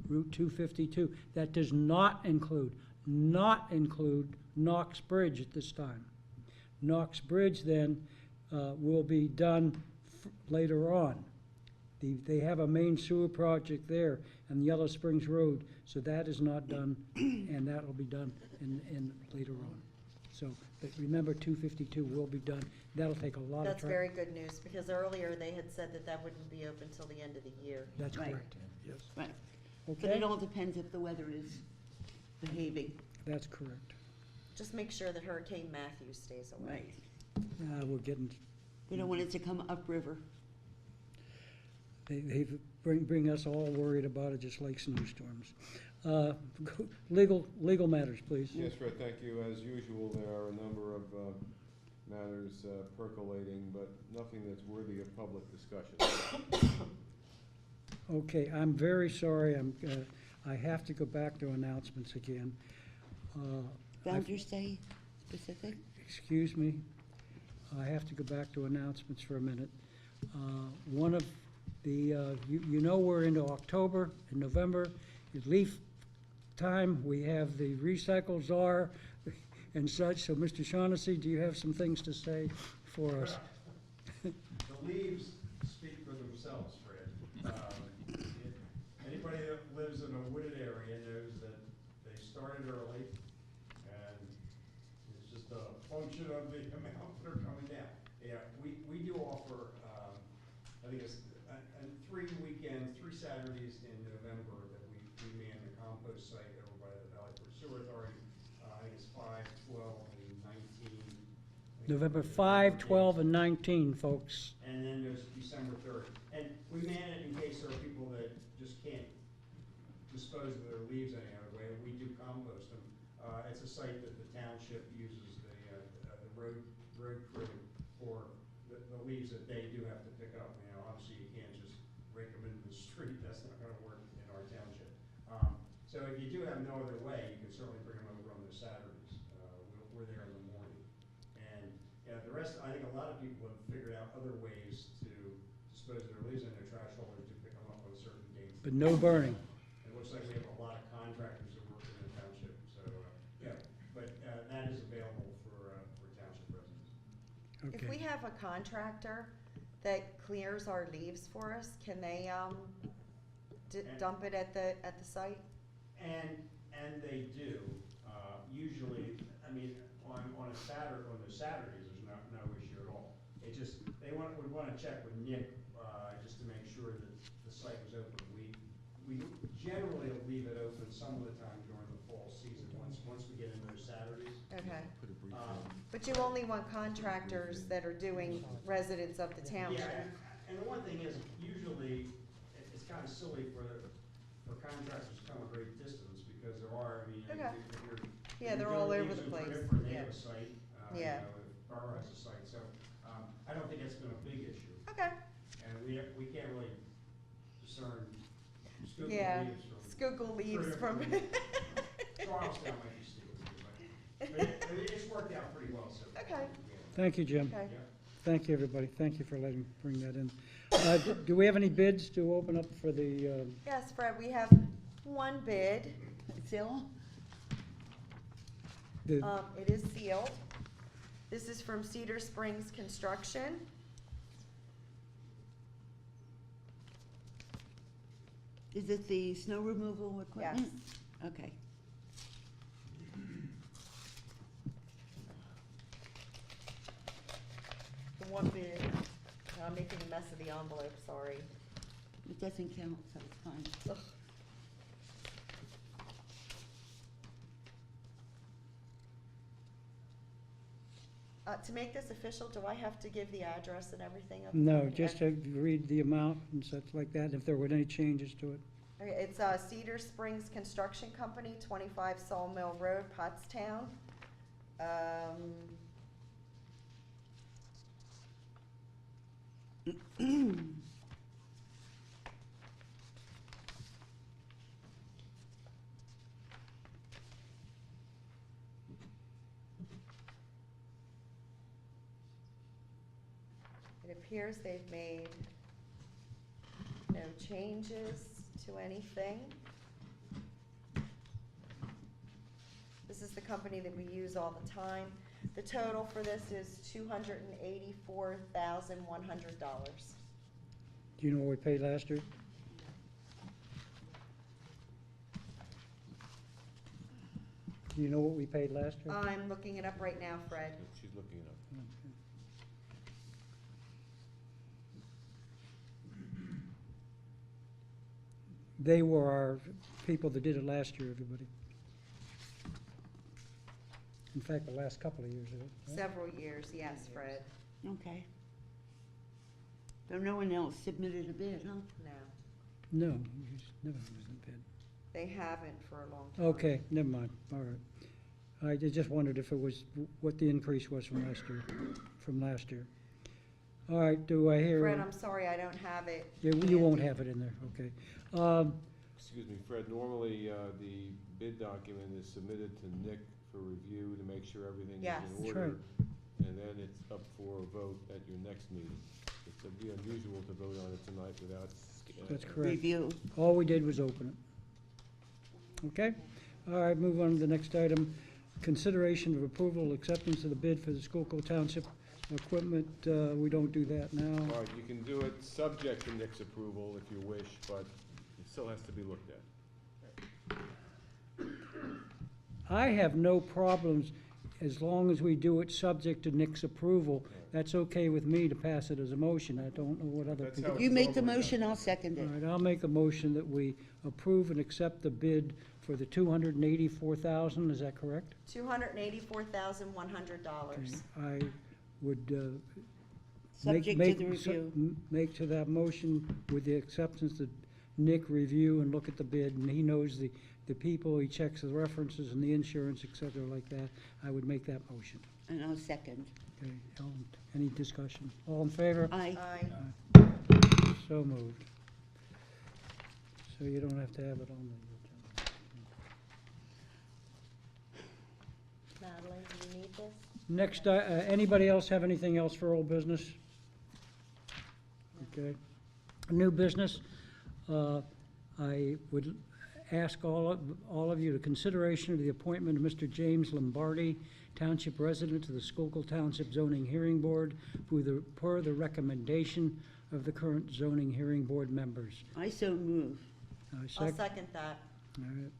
Route 252. That does not include Knox Bridge at this time. Knox Bridge then will be done later on. They have a main sewer project there on Yellow Springs Road, so that is not done, and that will be done in later on. So, but remember, 252 will be done. That'll take a lot of That's time. very good news, because earlier they had said that that wouldn't be open till the end of the year. That's Right. correct, yes. Right. But Okay, it all depends if the weather is behaving. That's correct. Just make sure that Hurricane Matthew stays away. Right. We're getting, We don't want it to come upriver. they bring us all worried about it, just like snowstorms. Legal matters, please. Yes, Fred, thank you. As usual, there are a number of matters percolating, but nothing that's worthy of public discussion. Okay, I'm very sorry, I have to go back to announcements again. Founder's Day specific? Excuse me, I have to go back to announcements for a minute. One of the, you know we're into October and November, is leaf time, we have the recycle czar and such, so Mr. Shaughnessy, do you have some things to say for us? The leaves speak for themselves, Fred. Anybody that lives in a wooded area knows that they started early, and it's just a function of the amount that are coming down. Yeah, we do offer, I think it's 3 weekends, 3 Saturdays in November that we man the compost site over by the Valley Forge Sewer Authority. I think it's 5, 12, and 19. November 5, 12, and 19, folks. And then there's December 3rd. And we man it in case there are people that just can't dispose of their leaves any other way. We do compost them. It's a site that the township uses the road crew for the leaves that they do have to pick up. You know, obviously you can't just rake them into the street. That's not going to work in our township. So if you do have no other way, you can certainly bring them over on those Saturdays. We're there in the morning. And the rest, I think a lot of people have figured out other ways to dispose of their leaves in their trash holders to pick them up on certain dates. But no burning. It looks like we have a lot of contractors that work in the township, so, but that is available for township residents. If Okay. we have a contractor that clears our leaves for us, can they, dump it at the site? And they do, usually, I mean, on those Saturdays, there's no issue at all. It just, would wanna check with Nick, just to make sure that the site was open. We generally leave it open some of the time during the fall season, once we get into those Saturdays. Okay. Um, But you only want contractors that are doing residents of the township? Yeah, and the one thing is, usually, it's kind of silly for contractors to come a great distance, because there are, I mean, Okay. if you're. Yeah, if they're you're all doing over the leaves in place. Bridgeport, They Yeah. have a site, Yeah. if Borough has a site, so, I don't think that's been a big issue. Okay, And we can't really discern scoop yeah, leaves from. Schuylkill leaves from. Charlestown might be stupid, but it's worked out pretty well so far. Okay. Yeah. Thank you, Jim. Okay. Yeah. Thank you, everybody. Thank you for letting, bring that in. Do we have any bids to open up for the, Yes, Fred, we have one bid. Phil? It is sealed. This is from Cedar Springs Construction. Is it the snow removal equipment? Okay. The one bid. I'm making a mess of the envelope, sorry. It doesn't count, so it's fine. Ugh. To make this official, do I have to give the address and everything? of the no, company? just to read the amount and such like that, if there were any changes to it? Okay, it's Cedar Springs Construction Company, 25 Sawmill Road, Pottstown. It appears they've made no changes to anything. This is the company that we use all the time. The total for this is $284,100. Do you know what we paid last year? Do you know what we paid last year? I'm looking it up right now, Fred. She's looking it up. They were our people that did it last year, everybody. In fact, the last couple of years of it. right? Several years, yes, Fred. Okay. So no one else submitted a bid, huh? No, No, he's never used the bid. they haven't for a long time. Okay, never mind, all right. I just wondered if it was, what the increase was from last year. All right, do I hear? Fred, I'm sorry, I don't have it. Yeah, you won't handy. have it in there, okay. Excuse me, Fred, normally, the bid document is submitted to Nick for review to make sure everything is Yes. in That's order. right. And then it's up for a vote at your next meeting. It'd be unusual to vote on it tonight without. That's correct. Review. All we did was open it. Okay? All right, move on to the next item. Consideration of approval, acceptance of the bid for the Schuylkill Township equipment. We don't do that now. All right, you can do it subject to Nick's approval if you wish, but it still has to be looked at. I have no problems as long as we do it subject to Nick's approval. That's okay with me to pass it as a motion. I don't know what other That's people. how You make the normally motion, done. I'll second All it. right, I'll make a motion that we approve and accept the bid for the $284,000, is that correct? $284,100. I would, Subject to the review. make to that motion with the acceptance that Nick review and look at the bid, and he knows the people, he checks the references and the insurance, et cetera, like that. I would make that motion. And I'll second. Okay, any discussion? All in favor? Aye. Aye. So moved. So you don't have to have it on the agenda. Madeline, do you need this? Next, anybody else have anything else for old business? Okay. New business, I would ask all of you to consideration of the appointment of Mr. James Lombardi, Township resident to the Schuylkill Township Zoning Hearing Board, per the recommendation of the current zoning hearing board members. I so move. I'll Second? second that. All right.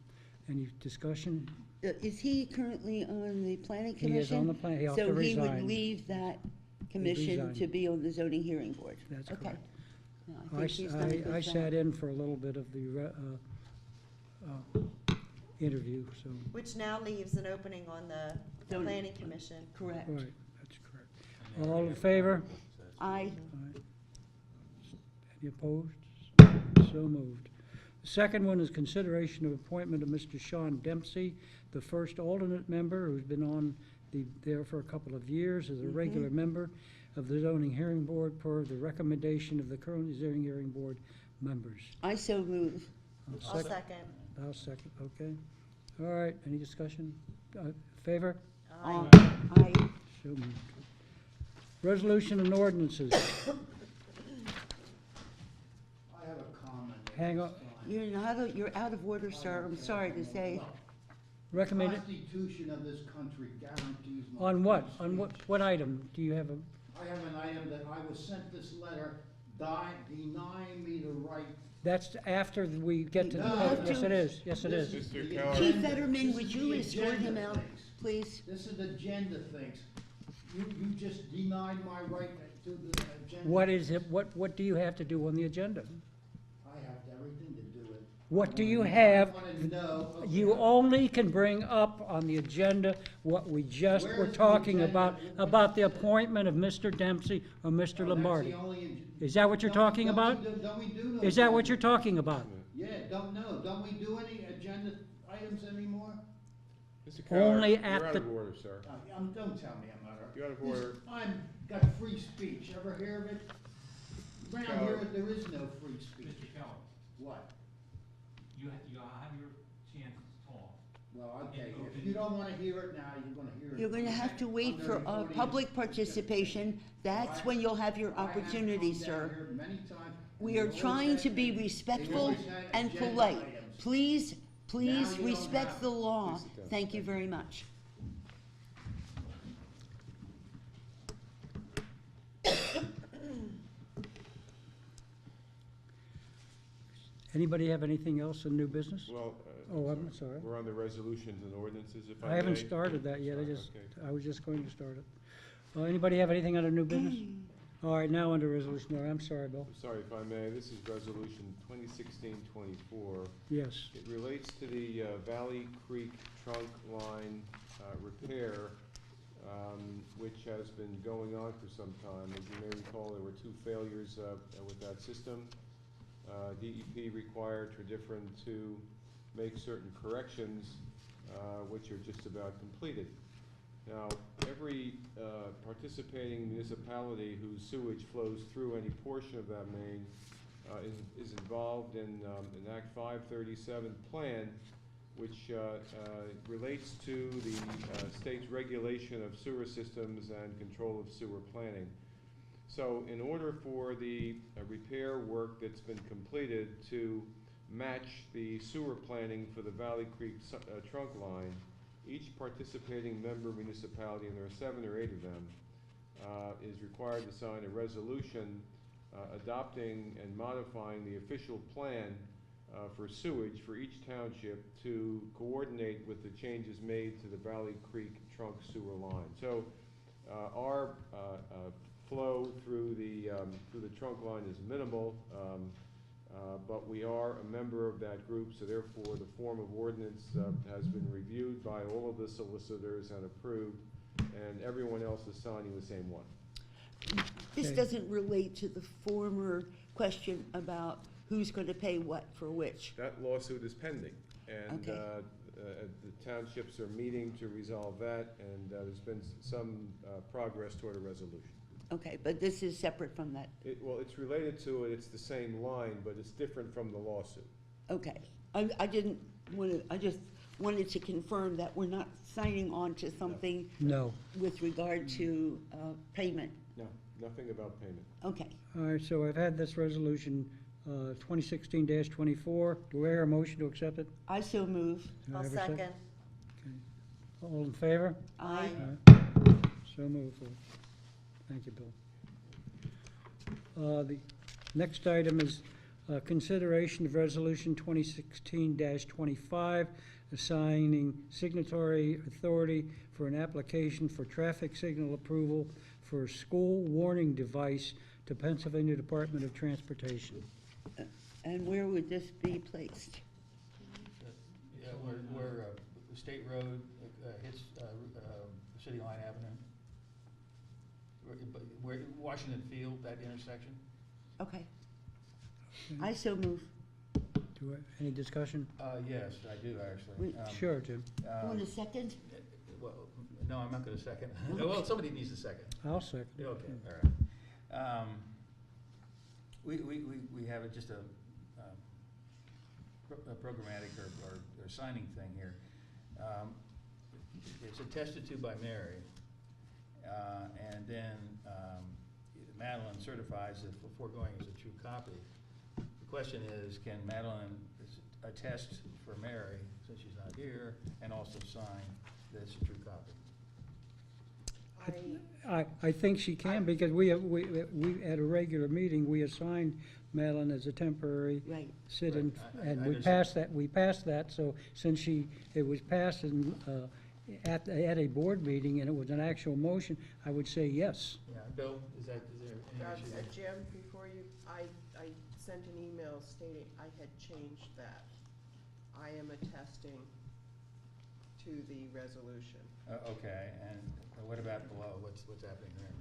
Any discussion? Is he currently on the planning He commission? is on the plan, he ought to So he would resign. leave that commission resign. to be on the zoning hearing board? That's Okay. correct. No, I think he's done a good I job. sat in for a little bit of the interview, so, Which now leaves an opening on the Zoning. planning commission. Correct. right, that's correct. All in favor? Aye. All right. Any opposed? So moved. The second one is consideration of appointment of Mr. Sean Dempsey, the first alternate member who's been on there for a couple of years as a regular member of the zoning hearing board per the recommendation of the current zoning hearing board members. I so move. I'll second. I'll second, okay. All right, any discussion? Favor? Aye. Aye. So moved. Resolution and ordinances. I have a comment. at Hang this on. time. You're out of order, sir. I'm sorry to say. The Recommended, Constitution of this country guarantees my. on what? free On speech. what item? Do you have a, I have an item that I was sent this letter denying me the right. that's after we get to the, No, vote. Yes, no. it is, yes, it This is. Mr. the Keller. Chief agenda- Fetterman, this would is you the escort him agenda out, things. please? This is agenda things. You just denied my right to the agenda. What is it, what do you have to do on the agenda? I have everything to do it. What do you have? I wanna know. You only can bring up on the agenda what we just were Where's the talking agenda? about the appointment of Mr. Dempsey or Mr. Lombardi. Is that what you're talking about? Don't we do no? Is that what agenda? you're talking about? Yeah, don't we do any agenda items anymore? Mr. Keller, Only you're at out the- of order, sir. Don't tell me I'm not. You're out of order. Got free speech, ever hear of it? Around Keller. here, there is no free speech. Mr. Keller, What? you have your chance to talk. Well, okay, if you don't wanna hear it now, you're gonna hear it. You're going to have to wait Under for the audience public participation. That's when you'll have your opportunity, sir. We are trying to be respectful and polite. Please respect the law. Please sit down. Thank you very much. Anybody have anything else in new business? Well, Oh, I'm sorry. we're on the resolutions and ordinances, if I may. I haven't started that yet, Okay. I was just going to start it. Anybody have anything under new business? All right, now under resolution, I'm sorry, Bill. I'm sorry if I may, this is resolution 2016-24. Yes. It relates to the Valley Creek trunk line repair, which has been going on for some time. As you may recall, there were 2 failures with that system. DEP required Tradifrin to make certain corrections, which are just about completed. Now, every participating municipality whose sewage flows through any portion of that main is involved in an Act 537 plan, which relates to the state's regulation of sewer systems and control of sewer planning. So in order for the repair work that's been completed to match the sewer planning for the Valley Creek trunk line, each participating member municipality, and there are 7 or 8 of them, is required to sign a resolution adopting and modifying the official plan for sewage for each township to coordinate with the changes made to the Valley Creek trunk sewer line. So our flow through the trunk line is minimal, but we are a member of that group, so therefore the form of ordinance has been reviewed by all of the solicitors and approved, and everyone else is signing the same one. This Okay. doesn't relate to the former question about who's going to pay what for which. That lawsuit is pending, and Okay. The townships are meeting to resolve that, and there's been some progress toward a resolution. Okay, but this is separate from that. Well, it's related to it, it's the same line, but it's different from the lawsuit. Okay. I didn't want to, I just wanted to confirm that we're not signing on to something No. with regard to payment. No, nothing about payment. Okay. All right, so I've had this resolution 2016-24. Do I hear a motion to accept it? I so move. Do I I'll have a sec- second. All in favor? Aye. So moved. Thank you, Bill. The next item is consideration of Resolution 2016-25, assigning signatory authority for an application for traffic signal approval for a school warning device to Pennsylvania Department of Transportation. And where would this be placed? Yeah, where State Road hits City Line Avenue. Where Washington Field, that intersection. Okay. I so move. Any discussion? Yes, I do actually. Sure, Jim. Want a second? Well, no, I'm not gonna second. Well, somebody needs a second. I'll second. Okay, all right. We have just a programmatic or signing thing here. It's attested to by Mary, and then Madeline certifies it before going as a true copy. The question is, can Madeline attest for Mary, since she's not here, and also sign that it's a true copy? I think she can, because we at a regular meeting, we assigned Madeline as a temporary Right. sit-in, Right, I and we understand. passed that, so since it was passed in, at a board meeting and it was an actual motion, I would say yes. Yeah, Bill, is there any issue there? Jim, before you, I sent an email stating I had changed that. I am attesting to the resolution. Okay, and what about below? What's happening there?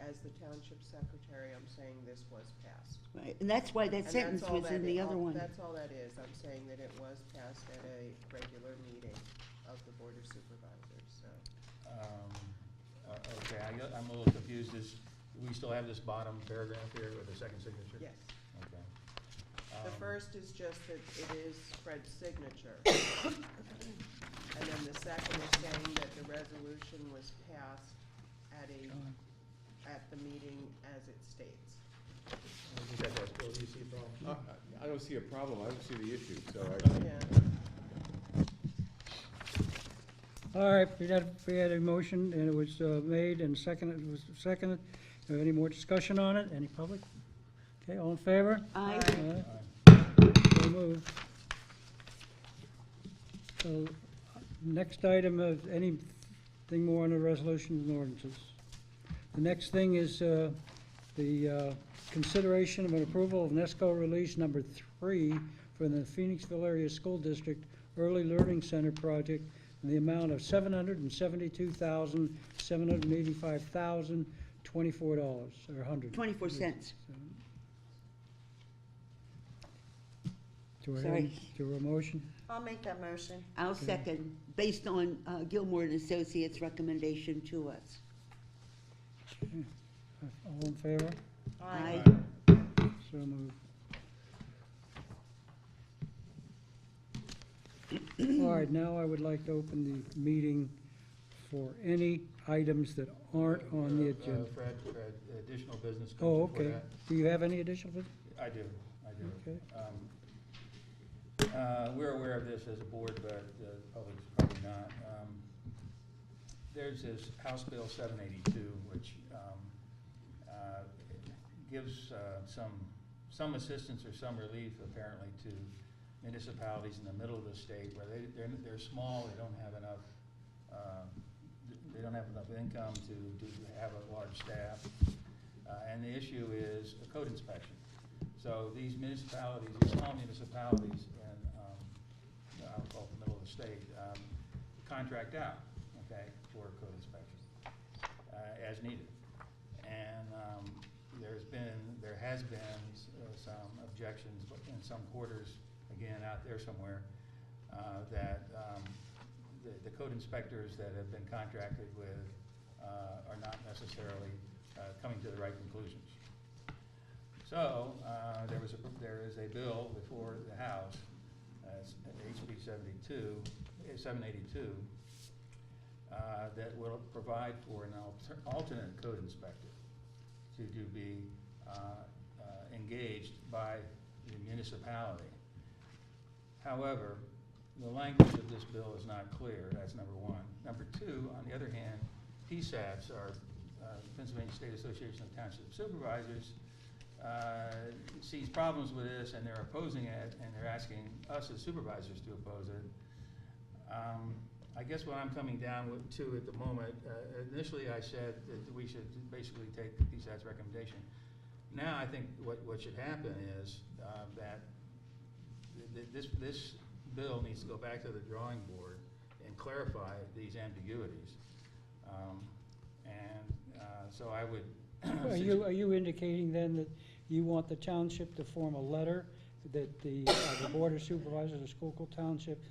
As the township secretary, I'm saying this was passed. Right, and that's why that And sentence that's all was in the other one. That's all that is. I'm saying that it was passed at a regular meeting of the Board of Supervisors, so. Okay, I'm a little confused. We still have this bottom paragraph here with the second signature? Yes. Okay. The first is just that it is Fred's signature. And then the second is saying that the resolution was passed at the meeting as it states. Do you see a problem? I don't see a problem, I don't see the issue, so Yeah. All right, we had a motion, and it was made and seconded, it was seconded. Any more discussion on it? Any public? Okay, all in favor? Aye. So moved. So, next item of anything more on the resolutions and ordinances. The next thing is The consideration of an approval of NESCO release number 3 for the Phoenixville Area School District Early Learning Center project in the amount of $772,785,024, or 100. 24 cents. Do I hear, Sorry. do I hear a motion? I'll make that motion. I'll second, based on Gilmore and Associates' recommendation to us. All in favor? Aye. So moved. All right, now I would like to open the meeting for any items that aren't on the agenda. Fred, additional business comes Oh, before okay. that. Do you have any additional business? I do. Okay. We're aware of this as a board, but the public's probably not. There's this House Bill 782, which gives some assistance or some relief apparently to municipalities in the middle of the state where they're small, they don't have enough income to have a large staff, and the issue is a code inspection. So these municipalities, these small municipalities, and I'll call it the middle of the state, contract out, okay, for code inspection as needed. And there has been some objections in some quarters, again out there somewhere, that the code inspectors that have been contracted with are not necessarily coming to the right conclusions. So there is a bill before the House, HB 782, that will provide for an alternate code inspector to be engaged by the municipality. However, the language of this bill is not clear. That's number one. Number two, on the other hand, PSATs, our Pennsylvania State Association of Township Supervisors, sees problems with this, and they're opposing it, and they're asking us as supervisors to oppose it. I guess what I'm coming down to at the moment, initially I said that we should basically take the PSAT's recommendation. Now I think what should happen is that this bill needs to go back to the drawing board and clarify these ambiguities. So I would. Are you indicating then that you want the township to form a letter that the Board of Supervisors of Schuylkill Township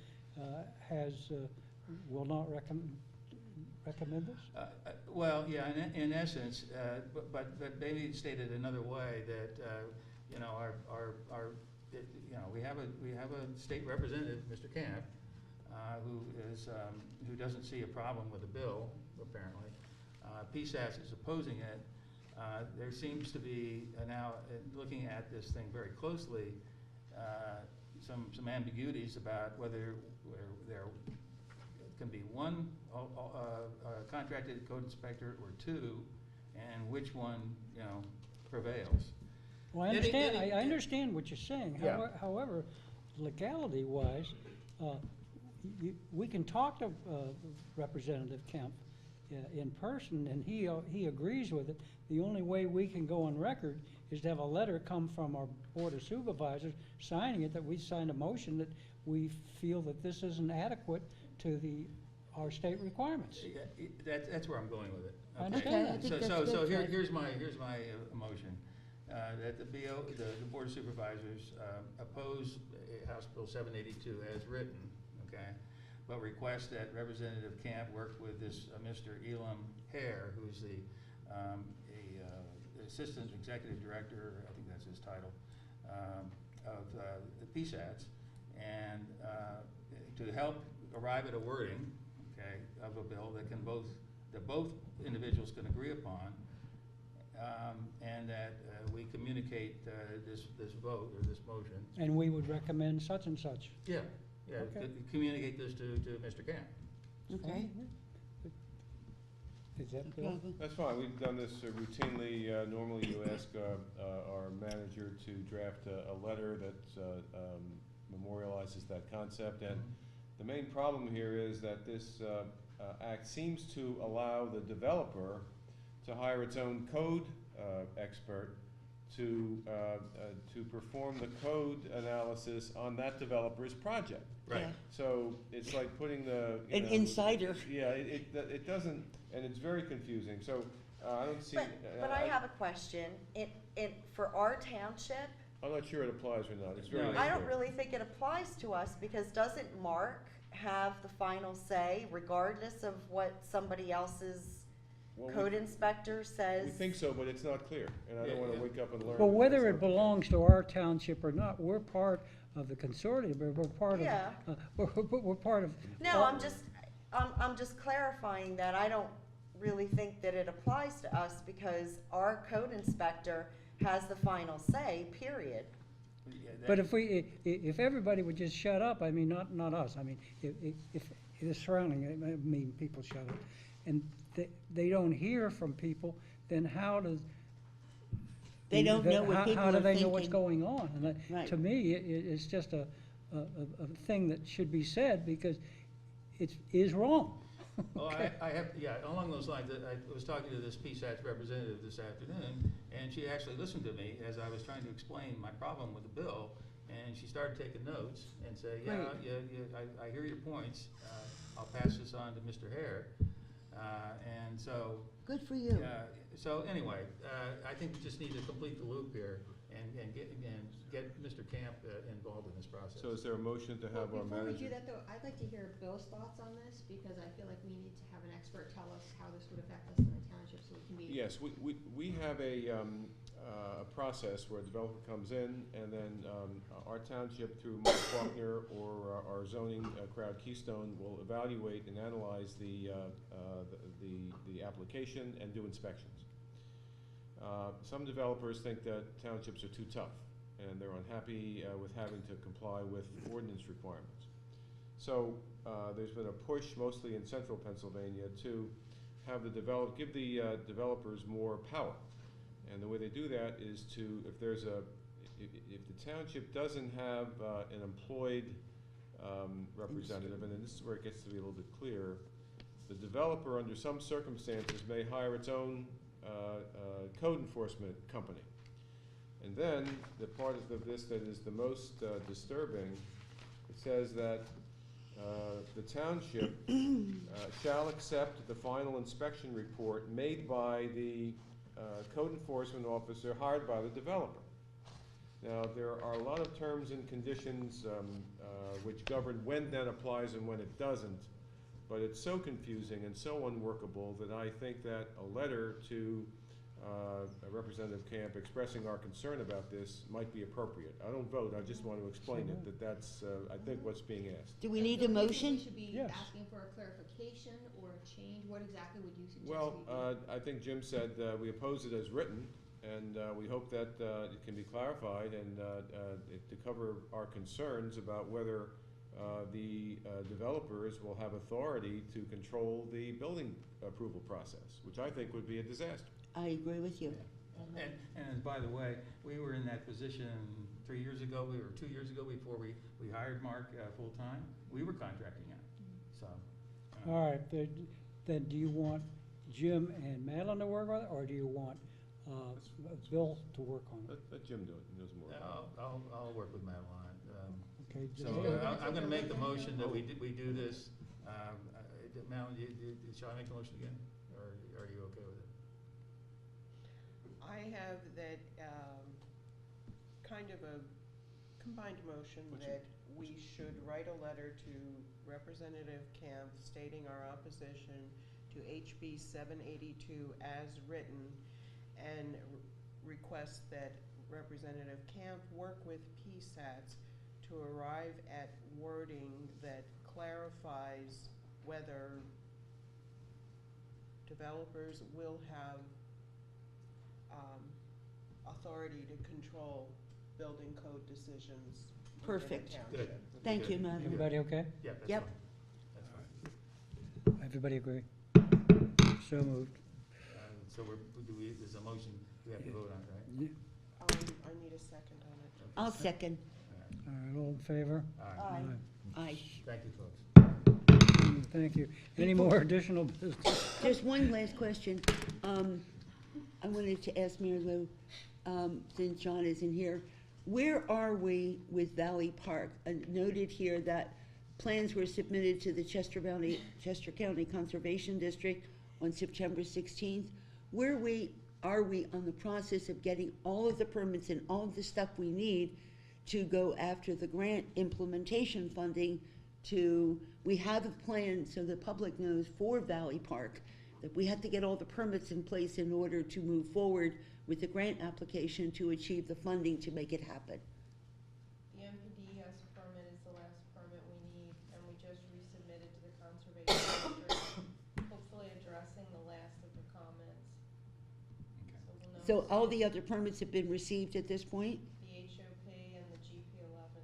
will not recommend this? Well, yeah, in essence, but maybe stated another way that we have a state representative, Mr. Camp, who doesn't see a problem with the bill apparently. PSAS is opposing it. There seems to be now, looking at this thing very closely, some ambiguities about whether there can be one contracted code inspector or two, and which one prevails. Well, I understand what you're saying. Yeah. However, legality-wise, we can talk to Representative Kemp in person, and he agrees with it. The only way we can go on record is to have a letter come from our Board of Supervisors signing it, that we signed a motion that we feel that this isn't adequate to our state requirements. That's where I'm going with it. I understand that. I think that's So good, Fred. here's my motion. That the Board of Supervisors oppose House Bill 782 as written, okay, but request that Representative Camp work with this Mr. Elam Hare, who's the Assistant Executive Director, I think that's his title, of the PSATs, and to help arrive at a wording, okay, of a bill that both individuals can agree upon, and that we communicate this vote or this motion. And we would recommend such and such. Yeah, Okay. communicate this to Mr. Camp. Okay. Is that No Bill? problem. That's fine, we've done this routinely. Normally you ask our manager to draft a letter that memorializes that concept, and the main problem here is that this act seems to allow the developer to hire its own code expert to perform the code analysis on that developer's project. Right. Yeah. So it's like putting the, you An know, insider. Yeah, it doesn't, and it's very confusing, so I don't see. But I have a question. For our township, I'm not sure it applies or not, it's very No. unclear. I don't really think it applies to us, because doesn't Mark have the final say regardless of what somebody else's Well, code inspector says? We think so, but it's not clear, and I don't wanna wake up and learn. Well, that whether that's it not the case. belongs to our township or not, we're part of the consortium, we're part of, Yeah. we're part of. No, I'm just clarifying that I don't really think that it applies to us, because our code inspector has the final say, period. But if everybody would just shut up, I mean, not us, I mean, if the surrounding, I mean, people shut up, and they don't hear from people, then how does? They don't know what people How do are they know what's thinking. going on? And Right. to me, it's just a thing that should be said, because it is wrong. Well, Okay. I have, yeah, along those lines, I was talking to this PSAT's representative this afternoon, and she actually listened to me as I was trying to explain my problem with the bill, and she started taking notes and said, yeah, Great. I hear your points, I'll pass this on to Mr. Hare. And so, Good for you. so anyway, I think we just need to complete the loop here and get Mr. Camp involved in this process. So is there a motion to have our Before we manager? do that though, I'd like to hear Bill's thoughts on this, because I feel like we need to have an expert tell us how this would affect us in the township, so we can be. Yes, we have a process where a developer comes in, and then our township, through Mark Faulkner or our zoning crowd Keystone, will evaluate and analyze the application and do inspections. Some developers think that townships are too tough, and they're unhappy with having to comply with ordinance requirements. So there's been a push, mostly in central Pennsylvania, to have give the developers more power. And the way they do that is to, if the township doesn't have an employed representative, and this is where it gets to be a little bit clear, the developer, under some circumstances, may hire its own code enforcement company. And then, the part of this that is the most disturbing, it says that the township shall accept the final inspection report made by the code enforcement officer hired by the developer. Now, there are a lot of terms and conditions which govern when that applies and when it doesn't, but it's so confusing and so unworkable that I think that a letter to Representative Camp expressing our concern about this might be appropriate. I don't vote, I just want to explain it, that's, I think, what's being asked. Do we need a So do you think motion? we should be Yes. asking for a clarification or a change? What exactly would you suggest Well, we do? I think Jim said we oppose it as written, and we hope that it can be clarified and to cover our concerns about whether the developers will have authority to control the building approval process, which I think would be a disaster. I agree with you. And by the way, we were in that position 3 years ago, 2 years ago, before we hired Mark full-time. We were contracting out, so. All right, then do you want Jim and Madeline to work on it, or do you want Bill to work on it? Let Jim do it, he knows more about it. I'll work with Madeline. Okay. So I'm gonna make the motion that we do this. Madeline, shall I make the motion again, or are you okay with it? I have that, kind of a combined motion that we should write a letter to Representative Camp stating our opposition to HB 782 as written, and request that Representative Camp work with PSATs to arrive at wording that clarifies whether developers will have authority to control building code decisions within the Perfect. township. Good. Thank you, Good. Madam. Everybody okay? Yeah, that's Yep. fine. That's fine. Everybody agree? So moved. So there's a motion we have to vote on, right? Yeah. I need a second on it. I'll second. All right, all in favor? All right. Aye. Thank you, folks. Thank you. Any more additional business? Just one last question. I wanted to ask Mary Lou, since John isn't here, where are we with Valley Park? I noted here that plans were submitted to the Chester County Conservation District on September 16th. Where are we on the process of getting all of the permits and all of the stuff we need to go after the grant implementation funding we have a plan so the public knows for Valley Park that we have to get all the permits in place in order to move forward with the grant application to achieve the funding to make it happen. The MPDES permit is the last permit we need, and we just resubmitted to the Conservation District, hopefully addressing the last of the comments. So we'll know So as all soon the other permits have been received at this point? the HOP and the GP11,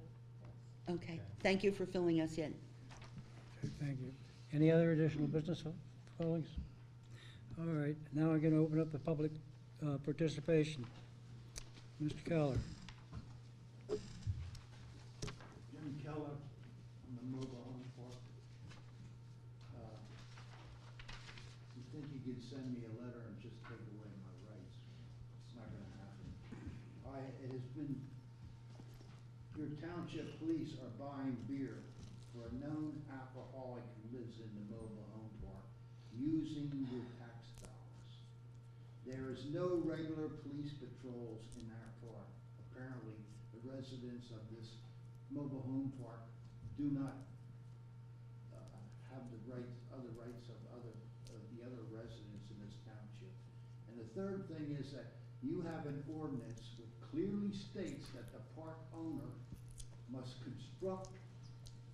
yes. Okay, thank you for filling us in. Okay, thank you. Any other additional business filings? All right, now I'm going to open up the public participation. Mr. Keller. Jim Keller, from the mobile home park. You think you could send me a letter and just take away my rights? It's not gonna happen. It has been, your township police are buying beer for a known alcoholic who lives in the mobile home park, using your tax dollars. There is no regular police patrols in our park. Apparently, the residents of this mobile home park do not have the rights, other rights of the other residents in this township. And the third thing is that you have an ordinance which clearly states that the park owner must construct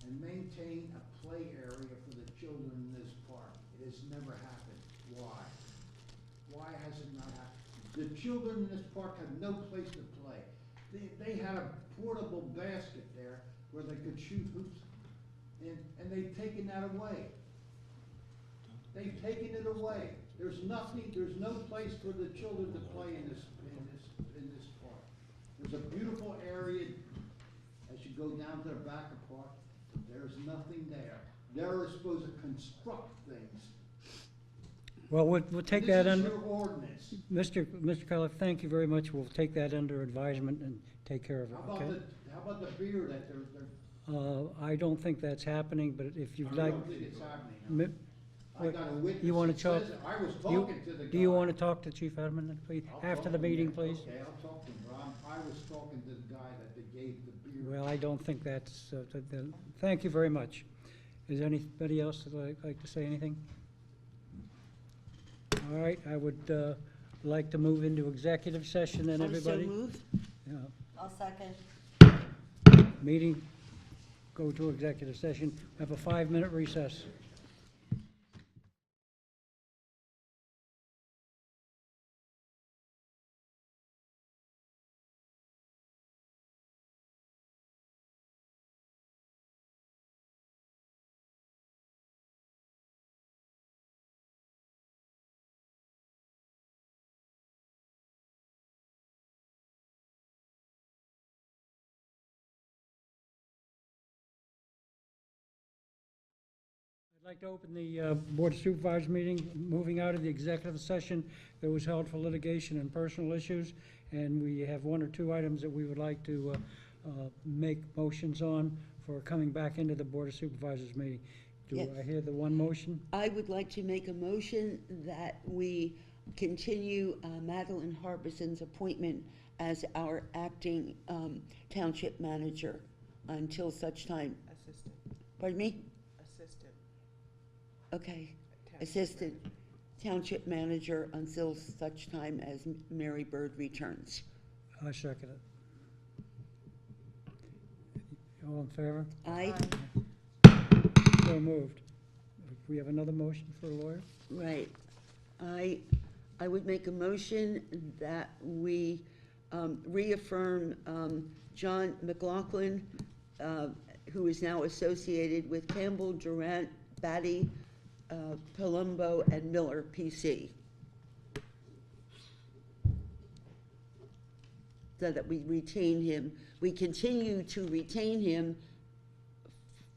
and maintain a play area for the children in this park. It has never happened. Why? Why has it not happened? The children in this park have no place to play. They had a portable basket there where they could shoot hoops, and they've taken that away. They've taken it away. There's nothing, there's no place for the children to play in this park. There's a beautiful area as you go down to the back of the park. There's nothing there. They're supposed to construct things. Well, we'll take that under, This is your ordinance. Mr. Keller, thank you very much. We'll take that under advisement and take care of it, How okay? about the beer that they're I don't think that's happening, but if you'd I like. don't think it's happening. Mi- I got a witness You want that to talk? says it. I was talking to the guy. Do you want to talk to Chief Edmund, then, please, I'll after talk the to him, meeting, yeah. please? Okay, I'll talk to him, but I was talking to the guy that they gave the beer. Well, I don't think that's, thank you very much. Is anybody else that would like to say anything? All right, I would like to move into executive session, and I'm so everybody. moved. Yeah, I'll second. meeting, go to executive session. Have a 5-minute recess. I'd like to open the Board of Supervisors meeting, moving out of the executive session that was held for litigation and personal issues. And we have 1 or 2 items that we would like to make motions on for coming back into the Board of Supervisors meeting. Do Yes. I hear the one motion? I would like to make a motion that we continue Madeline Harbison's appointment as our acting township manager until such time. Assistant, Pardon me? assistant. Okay. township Assistant manager. township manager until such time as Mary Bird returns. I second it. All in favor? Aye. So moved. We have another motion for a lawyer? Right. I would make a motion that we reaffirm John McLaughlin, who is now associated with Campbell, Durant, Batty, Palumbo, and Miller, PC. So that we retain him, we continue to retain him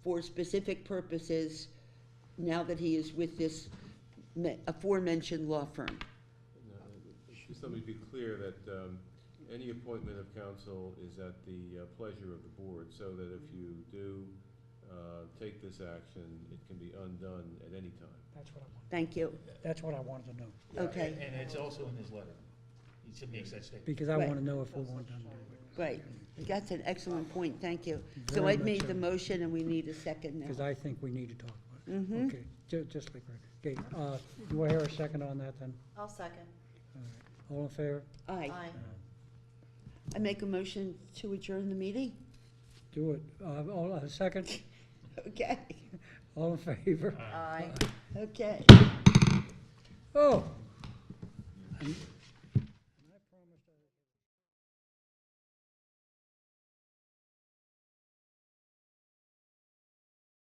for specific purposes now that he is with this aforementioned law firm. Just let me be clear that any appointment of council is at the pleasure of the board, so that if you do take this action, it can be undone at any time. That's what I wanted, Thank you. that's what I wanted to know, Okay. And it's also in his letter. He makes that statement. because I Right. want to know if we want them to do it. Great. That's an excellent point, thank you. So Very I've made much the so. motion and we need a second Because now. I think we need to talk about it. Mhm. Okay, just like, okay, do I hear a second on that then? I'll second. All right. All in favor? Aye. Aye. I make a motion to adjourn the meeting? Do it. All, a second? Okay, All in favor? Aye. okay. Oh!